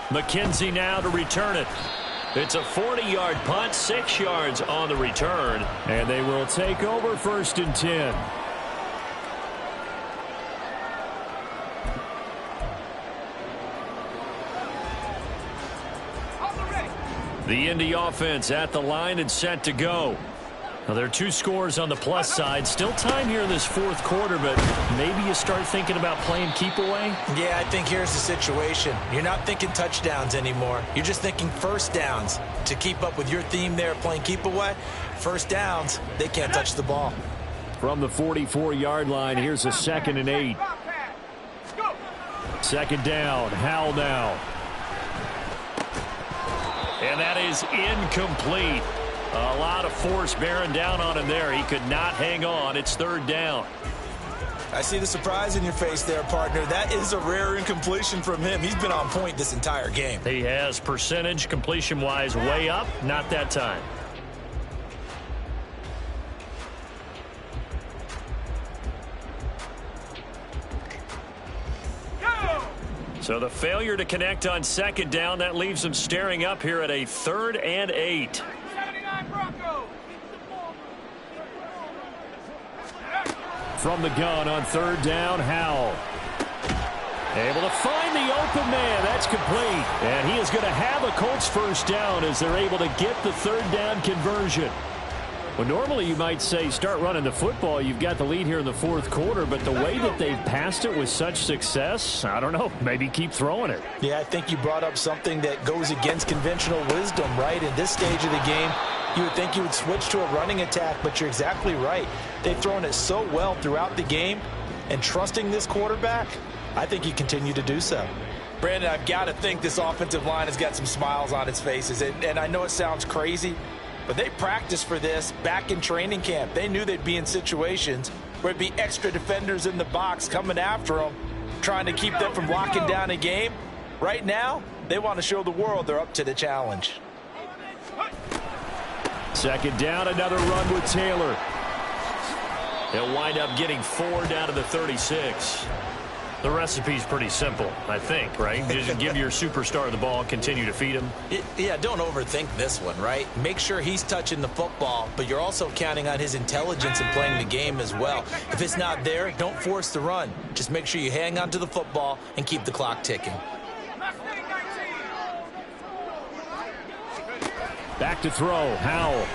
McKenzie now to return it. It's a 40-yard punt, 6 yards on the return, and they will take over 1st and 10. The Indy offense at the line and set to go. Now, there are 2 scores on the plus side. Still time here in this 4th quarter, but maybe you start thinking about playing keep away? Yeah, I think here's the situation. You're not thinking touchdowns anymore. You're just thinking 1st downs. To keep up with your theme there, playing keep away, 1st downs, they can't touch the ball. From the 44-yard line, here's a 2nd and 8. 2nd down, Howell now. And that is incomplete. A lot of force bearing down on him there. He could not hang on. It's third down. I see the surprise in your face there, partner. That is a rare incompletion from him. He's been on point this entire game. He has percentage completion-wise way up. Not that time. So the failure to connect on second down, that leaves them staring up here at a 3rd and 8. 79 Broncos. From the gun on 3rd down, Howell. Able to find the open man. That's complete. And he is going to have a Colts first down as they're able to get the 3rd down conversion. Well, normally you might say start running the football. You've got the lead here in the 4th quarter, but the way that they've passed it with such success, I don't know, maybe keep throwing it. Yeah, I think you brought up something that goes against conventional wisdom, right? In this stage of the game, you would think you would switch to a running attack, but you're exactly right. They've thrown it so well throughout the game, and trusting this quarterback, I think you continue to do so. Brandon, I've got to think this offensive line has got some smiles on its faces, and I know it sounds crazy, but they practiced for this back in training camp. They knew they'd be in situations where it'd be extra defenders in the box coming after them, trying to keep them from locking down a game. Right now, they want to show the world they're up to the challenge. Second down, another run with Taylor. He'll wind up getting 4 down to the 36. The recipe's pretty simple, I think, right? Just give your superstar the ball, continue to feed him. Yeah, don't overthink this one, right? Make sure he's touching the football, but you're also counting on his intelligence in playing the game as well. If it's not there, don't force the run. Just make sure you hang on to the football and keep the clock ticking. Back to throw, Howell.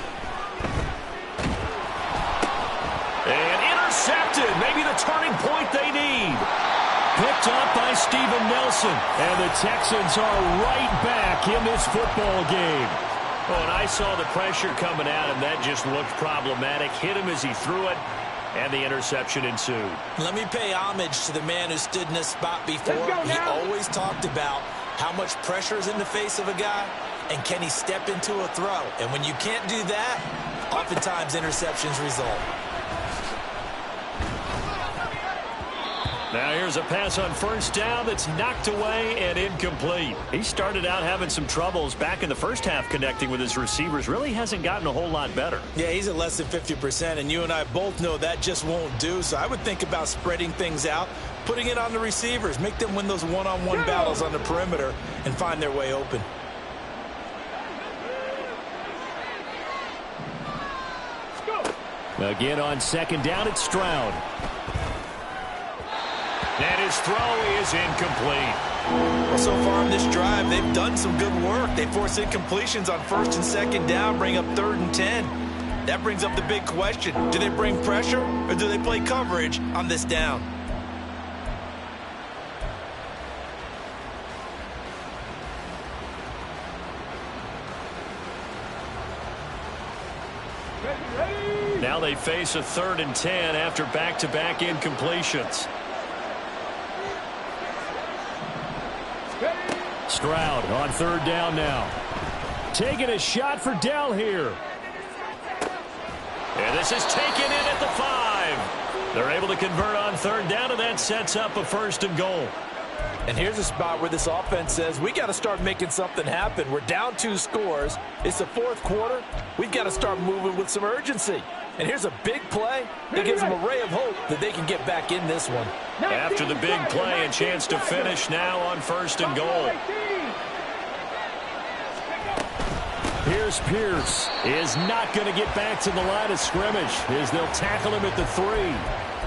And intercepted, maybe the turning point they need. Picked up by Steven Nelson. And the Texans are right back in this football game. Oh, and I saw the pressure coming at him. That just looked problematic. Hit him as he threw it, and the interception ensued. Let me pay homage to the man who stood in this spot before. He always talked about how much pressure is in the face of a guy, and can he step into a throw. And when you can't do that, oftentimes interceptions result. Now here's a pass on first down that's knocked away and incomplete. He started out having some troubles back in the first half connecting with his receivers. Really hasn't gotten a whole lot better. Yeah, he's at less than 50%, and you and I both know that just won't do. So I would think about spreading things out, putting it on the receivers, make them win those one-on-one battles on the perimeter and find their way open. Again on second down, it's Stroud. And his throw is incomplete. Well, so far in this drive, they've done some good work. They force incompletions on first and second down, bring up 3rd and 10. That brings up the big question. Do they bring pressure or do they play coverage on this down? Now they face a 3rd and 10 after back-to-back incompletions. Stroud on 3rd down now. Taking a shot for Dell here. And this is taken in at the 5. They're able to convert on 3rd down, and that sets up a 1st and goal. And here's a spot where this offense says, we got to start making something happen. We're down 2 scores. It's the 4th quarter. We've got to start moving with some urgency. And here's a big play that gives them a ray of hope that they can get back in this one. After the big play, a chance to finish now on 1st and goal. Here's Pierce. Is not going to get back to the line of scrimmage as they'll tackle him at the 3.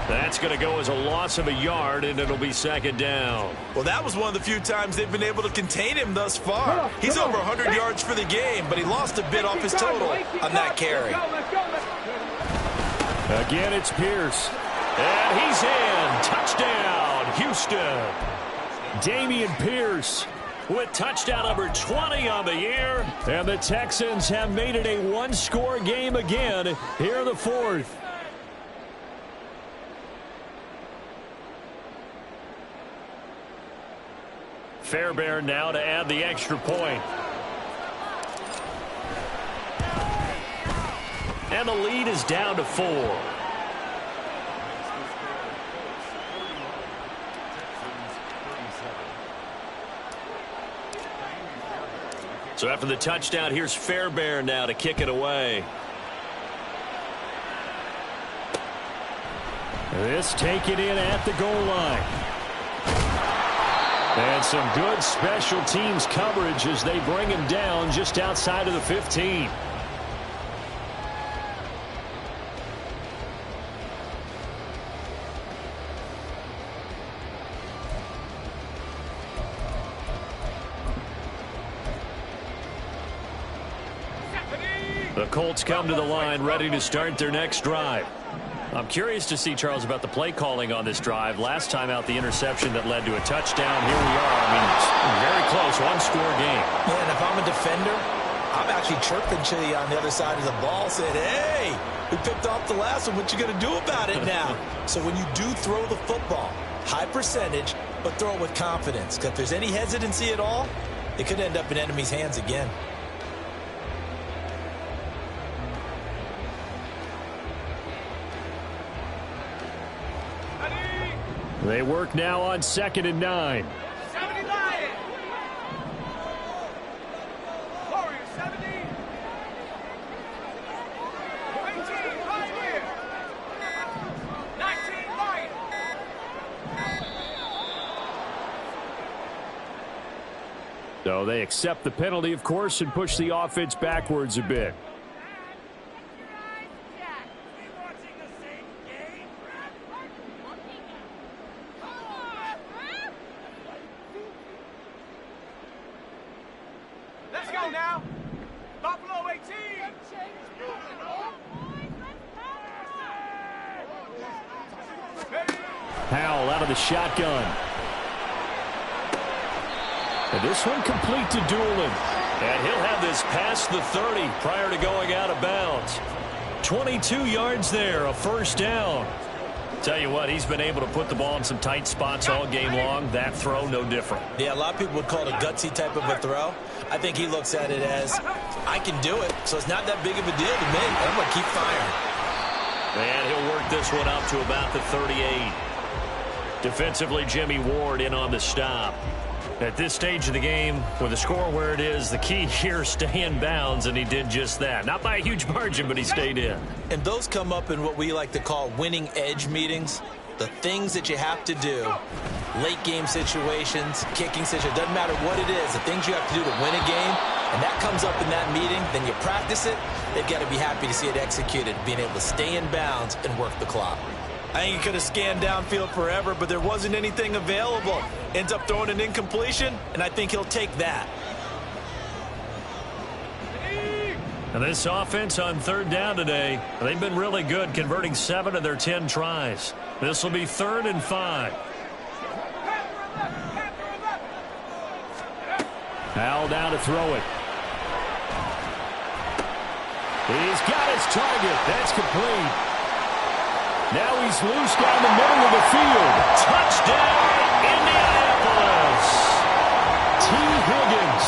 That's going to go as a loss of a yard, and it'll be 2nd down. Well, that was one of the few times they've been able to contain him thus far. He's over 100 yards for the game, but he lost a bit off his total on that carry. Again, it's Pierce. And he's in. Touchdown, Houston. Dameon Pierce with touchdown number 20 on the year. And the Texans have made it a 1-score game again here in the 4th. Fairbairn now to add the extra point. And the lead is down to 4. So after the touchdown, here's Fairbairn now to kick it away. This taken in at the goal line. And some good special teams coverage as they bring him down just outside of the 15. The Colts come to the line ready to start their next drive. I'm curious to see, Charles, about the play calling on this drive. Last time out, the interception that led to a touchdown. Here we are. I mean, it's very close, one-score game. Yeah, and if I'm a defender, I'm actually chirping to you on the other side of the ball, saying, hey, we picked off the last one. What you going to do about it now? So when you do throw the football, high percentage, but throw it with confidence. Because if there's any hesitancy at all, it could end up in enemy's hands again. They work now on 2nd and 9. 79. Warriors 70. 18 right here. 19 right. So they accept the penalty, of course, and push the offense backwards a bit. Let's go now. Buffalo 18. Howell out of the shotgun. And this one complete to Doolin. And he'll have this past the 30 prior to going out of bounds. 22 yards there, a first down. Tell you what, he's been able to put the ball in some tight spots all game long. That throw, no different. Yeah, a lot of people would call it a gutsy type of a throw. I think he looks at it as, I can do it, so it's not that big of a deal to me. I'm going to keep firing. And he'll work this one up to about the 38. Defensively, Jimmy Ward in on the stop. At this stage of the game, with the score where it is, the key here, stay in bounds, and he did just that. Not by a huge margin, but he stayed in. And those come up in what we like to call winning edge meetings. The things that you have to do, late game situations, kicking situations, doesn't matter what it is, the things you have to do to win a game, and that comes up in that meeting, then you practice it, they've got to be happy to see it executed, being able to stay in bounds and work the clock. I think he could have scanned downfield forever, but there wasn't anything available. Ends up throwing an incompletion, and I think he'll take that. And this offense on 3rd down today, they've been really good, converting 7 of their 10 tries. This will be 3rd and 5. Howell down to throw it. He's got his target. That's complete. Now he's loose down the middle of the field. Touchdown, Indianapolis. T. Higgins,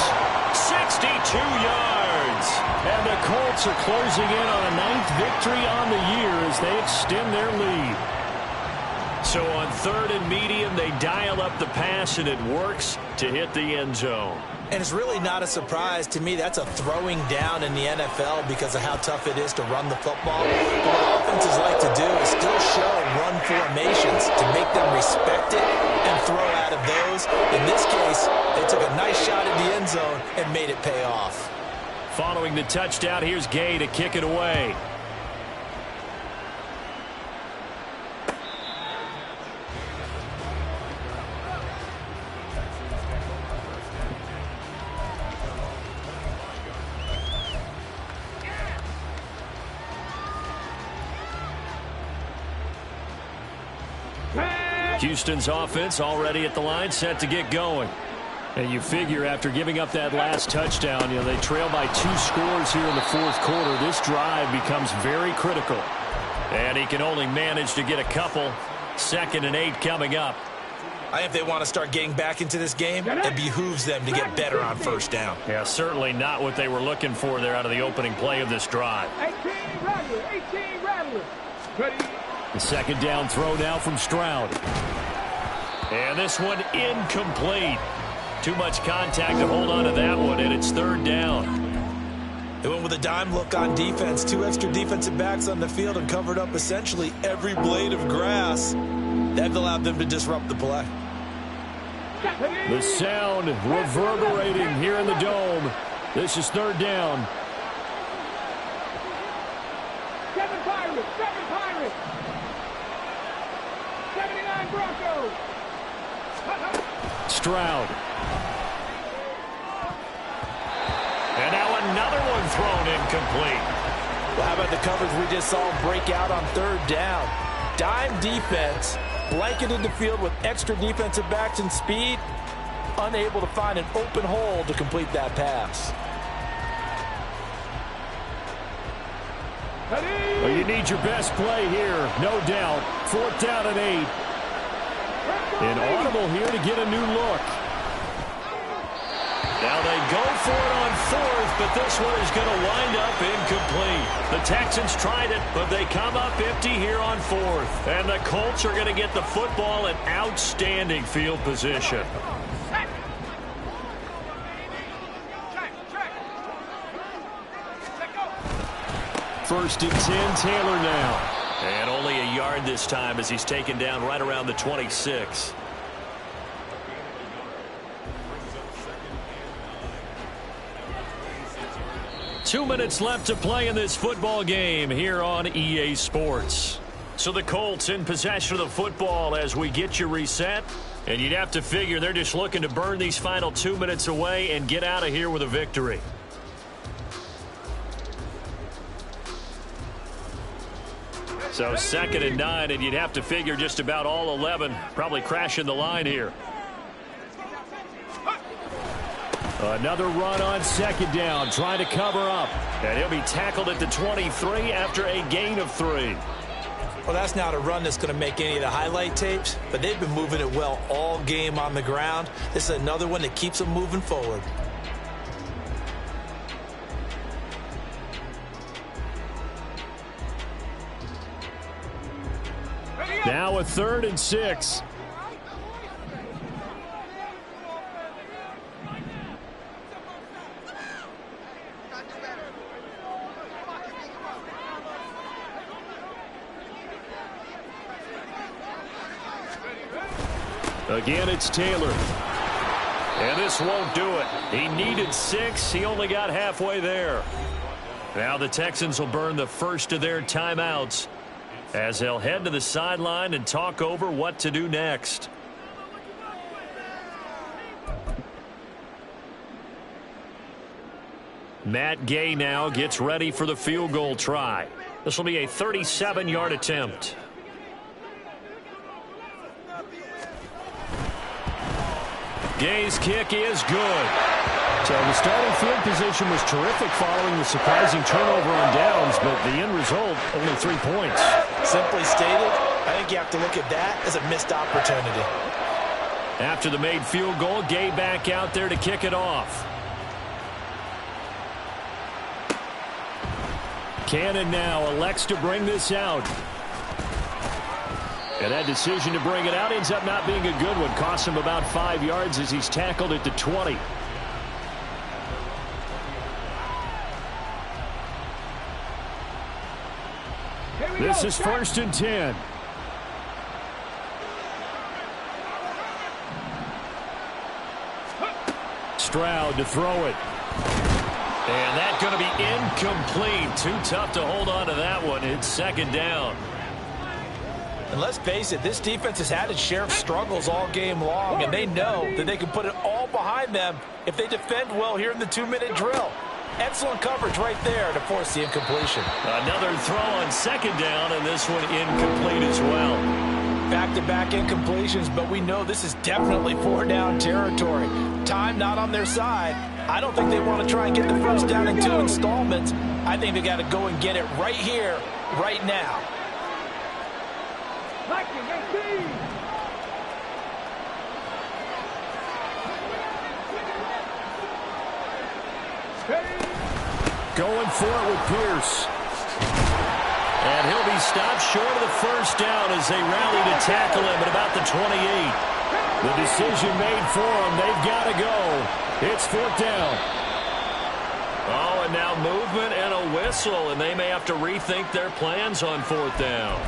62 yards. And the Colts are closing in on a 9th victory on the year as they extend their lead. So on 3rd and medium, they dial up the pass, and it works to hit the end zone. And it's really not a surprise to me. That's a throwing down in the NFL because of how tough it is to run the football. But what offenses like to do is still show run formations to make them respect it and throw out of those. In this case, they took a nice shot at the end zone and made it pay off. Following the touchdown, here's Gay to kick it away. Houston's offense already at the line, set to get going. And you figure after giving up that last touchdown, they trail by 2 scores here in the 4th quarter. This drive becomes very critical. And he can only manage to get a couple. 2nd and 8 coming up. I think if they want to start getting back into this game, it behooves them to get better on first down. Yeah, certainly not what they were looking for there out of the opening play of this drive. 18 Rattler. Ready. The second down throw now from Stroud. And this one incomplete. Too much contact to hold on to that one, and it's third down. They went with a dime look on defense. 2 extra defensive backs on the field and covered up essentially every blade of grass. That allowed them to disrupt the play. The sound reverberating here in the dome. This is third down. 7 Pirates. 79 Broncos. Stroud. And now another one thrown incomplete. Well, how about the coverage we just saw break out on third down? Dime defense, blanketed the field with extra defensive backs and speed, unable to find an open hole to complete that pass. Well, you need your best play here, no doubt. 4th down and 8. An audible here to get a new look. Now they go for it on 4th, but this one is going to wind up incomplete. The Texans tried it, but they come up empty here on 4th. And the Colts are going to get the football in outstanding field position. First and 10, Taylor now. And only a yard this time as he's taken down right around the 26. Two minutes left to play in this football game here on EA Sports. So the Colts in possession of the football as we get you reset. And you'd have to figure they're just looking to burn these final 2 minutes away and get out of here with a victory. So 2nd and 9, and you'd have to figure just about all 11 probably crashing the line here. Another run on 2nd down, trying to cover up. And he'll be tackled at the 23 after a gain of 3. Well, that's not a run that's going to make any of the highlight tapes, but they've been moving it well all game on the ground. This is another one that keeps them moving forward. Now a 3rd and 6. Again, it's Taylor. And this won't do it. He needed 6. He only got halfway there. Now the Texans will burn the first of their timeouts as they'll head to the sideline and talk over what to do next. Matt Gay now gets ready for the field goal try. This will be a 37-yard attempt. Gay's kick is good. So the starting field position was terrific following the surprising turnover on downs, but the end result, only 3 points. Simply stated, I think you have to look at that as a missed opportunity. After the made field goal, Gay back out there to kick it off. Cannon now elects to bring this out. And that decision to bring it out ends up not being a good one. Costs him about 5 yards as he's tackled at the 20. This is 1st and 10. Stroud to throw it. And that's going to be incomplete. Too tough to hold on to that one. It's 2nd down. And let's face it, this defense has had its share of struggles all game long, and they know that they can put it all behind them if they defend well here in the 2-minute drill. Excellent coverage right there to force the incompletion. Another throw on 2nd down, and this one incomplete as well. Back-to-back incompletions, but we know this is definitely 4-down territory. Time not on their side. I don't think they want to try and get the first down in 2 installments. I think they got to go and get it right here, right now. Going for it with Pierce. And he'll be stopped short of the first down as they rally to tackle him at about the 28. The decision made for them. They've got to go. It's 4th down. Oh, and now movement and a whistle, and they may have to rethink their plans on 4th down.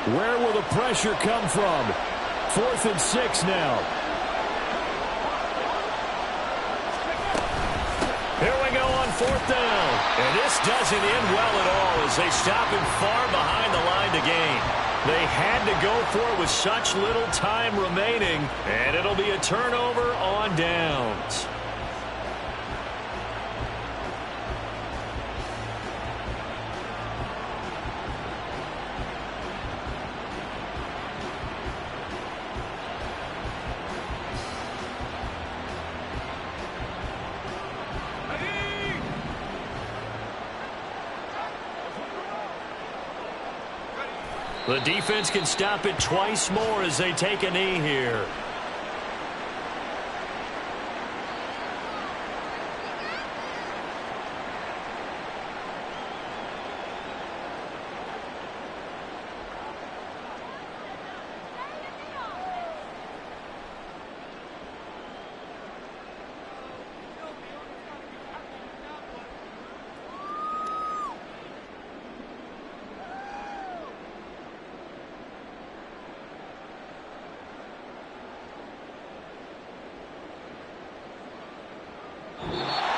Where will the pressure come from? 4th and 6 now. Here we go on 4th down. And this doesn't end well at all as they stop him far behind the line to gain. They had to go for it with such little time remaining, and it'll be a turnover on downs. The defense can stop it twice more as they take a knee here.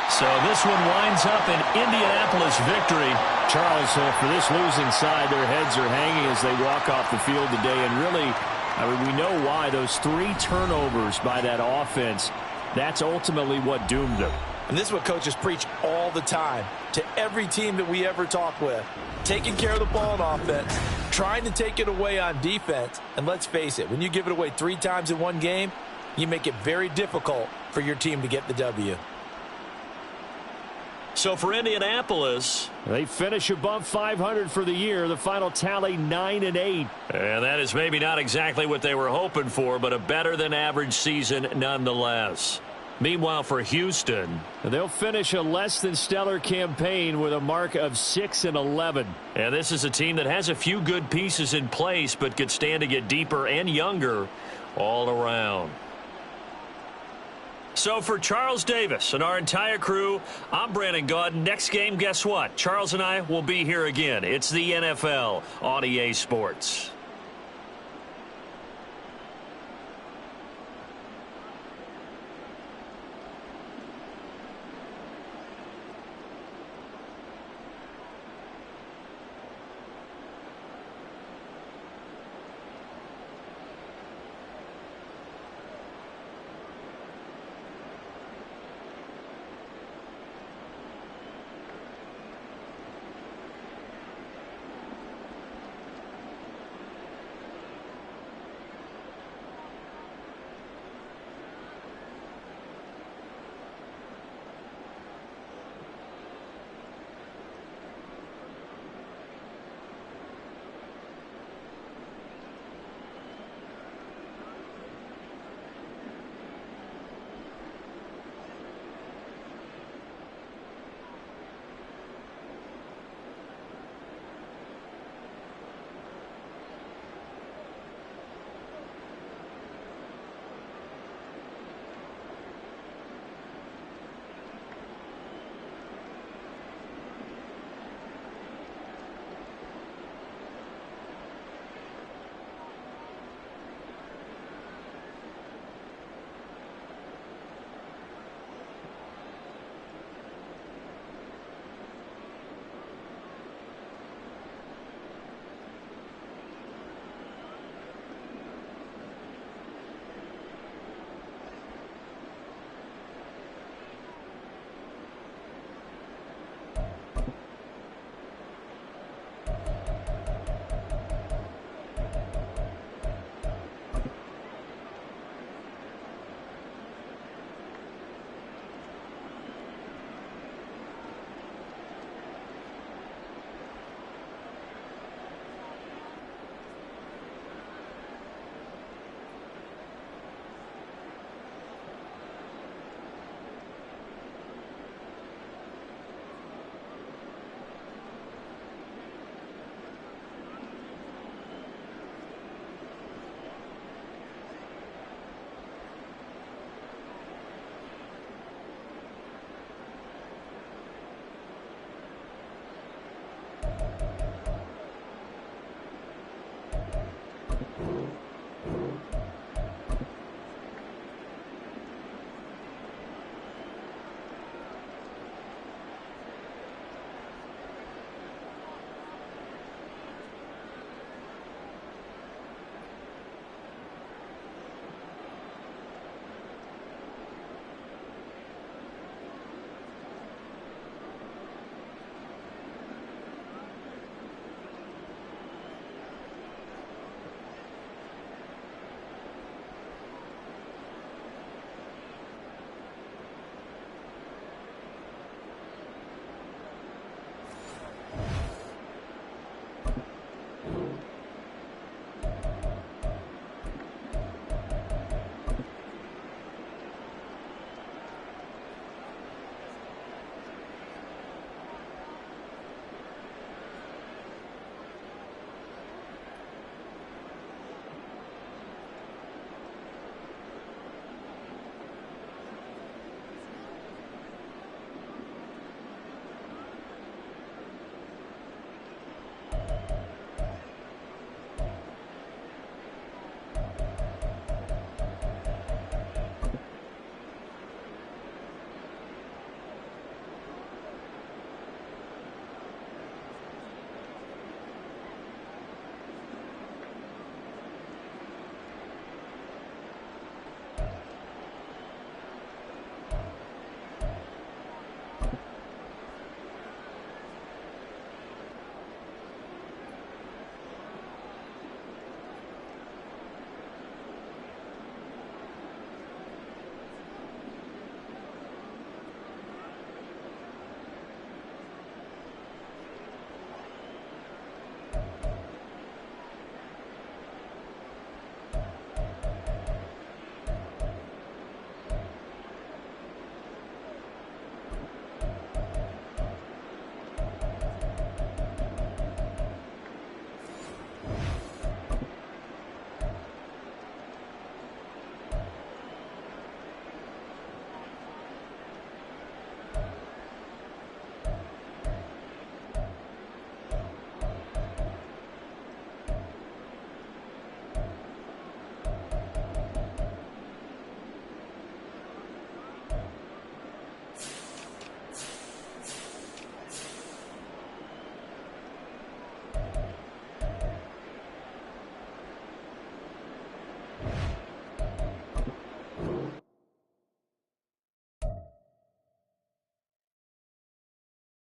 So this one winds up an Indianapolis victory. Charles, for this losing side, their heads are hanging as they walk off the field today. And really, I mean, we know why. Those 3 turnovers by that offense, that's ultimately what doomed them. And this is what coaches preach all the time to every team that we ever talk with. Taking care of the ball on offense, trying to take it away on defense. And let's face it, when you give it away 3 times in one game, you make it very difficult for your team to get the W. So for Indianapolis, they finish above 500 for the year. The final tally 9-8. And that is maybe not exactly what they were hoping for, but a better than average season nonetheless. Meanwhile, for Houston, they'll finish a less than stellar campaign with a mark of 6-11. And this is a team that has a few good pieces in place, but could stand to get deeper and younger all around. So for Charles Davis and our entire crew, I'm Brandon Gaudin. Next game, guess what? Charles and I will be here again. It's the NFL on EA Sports.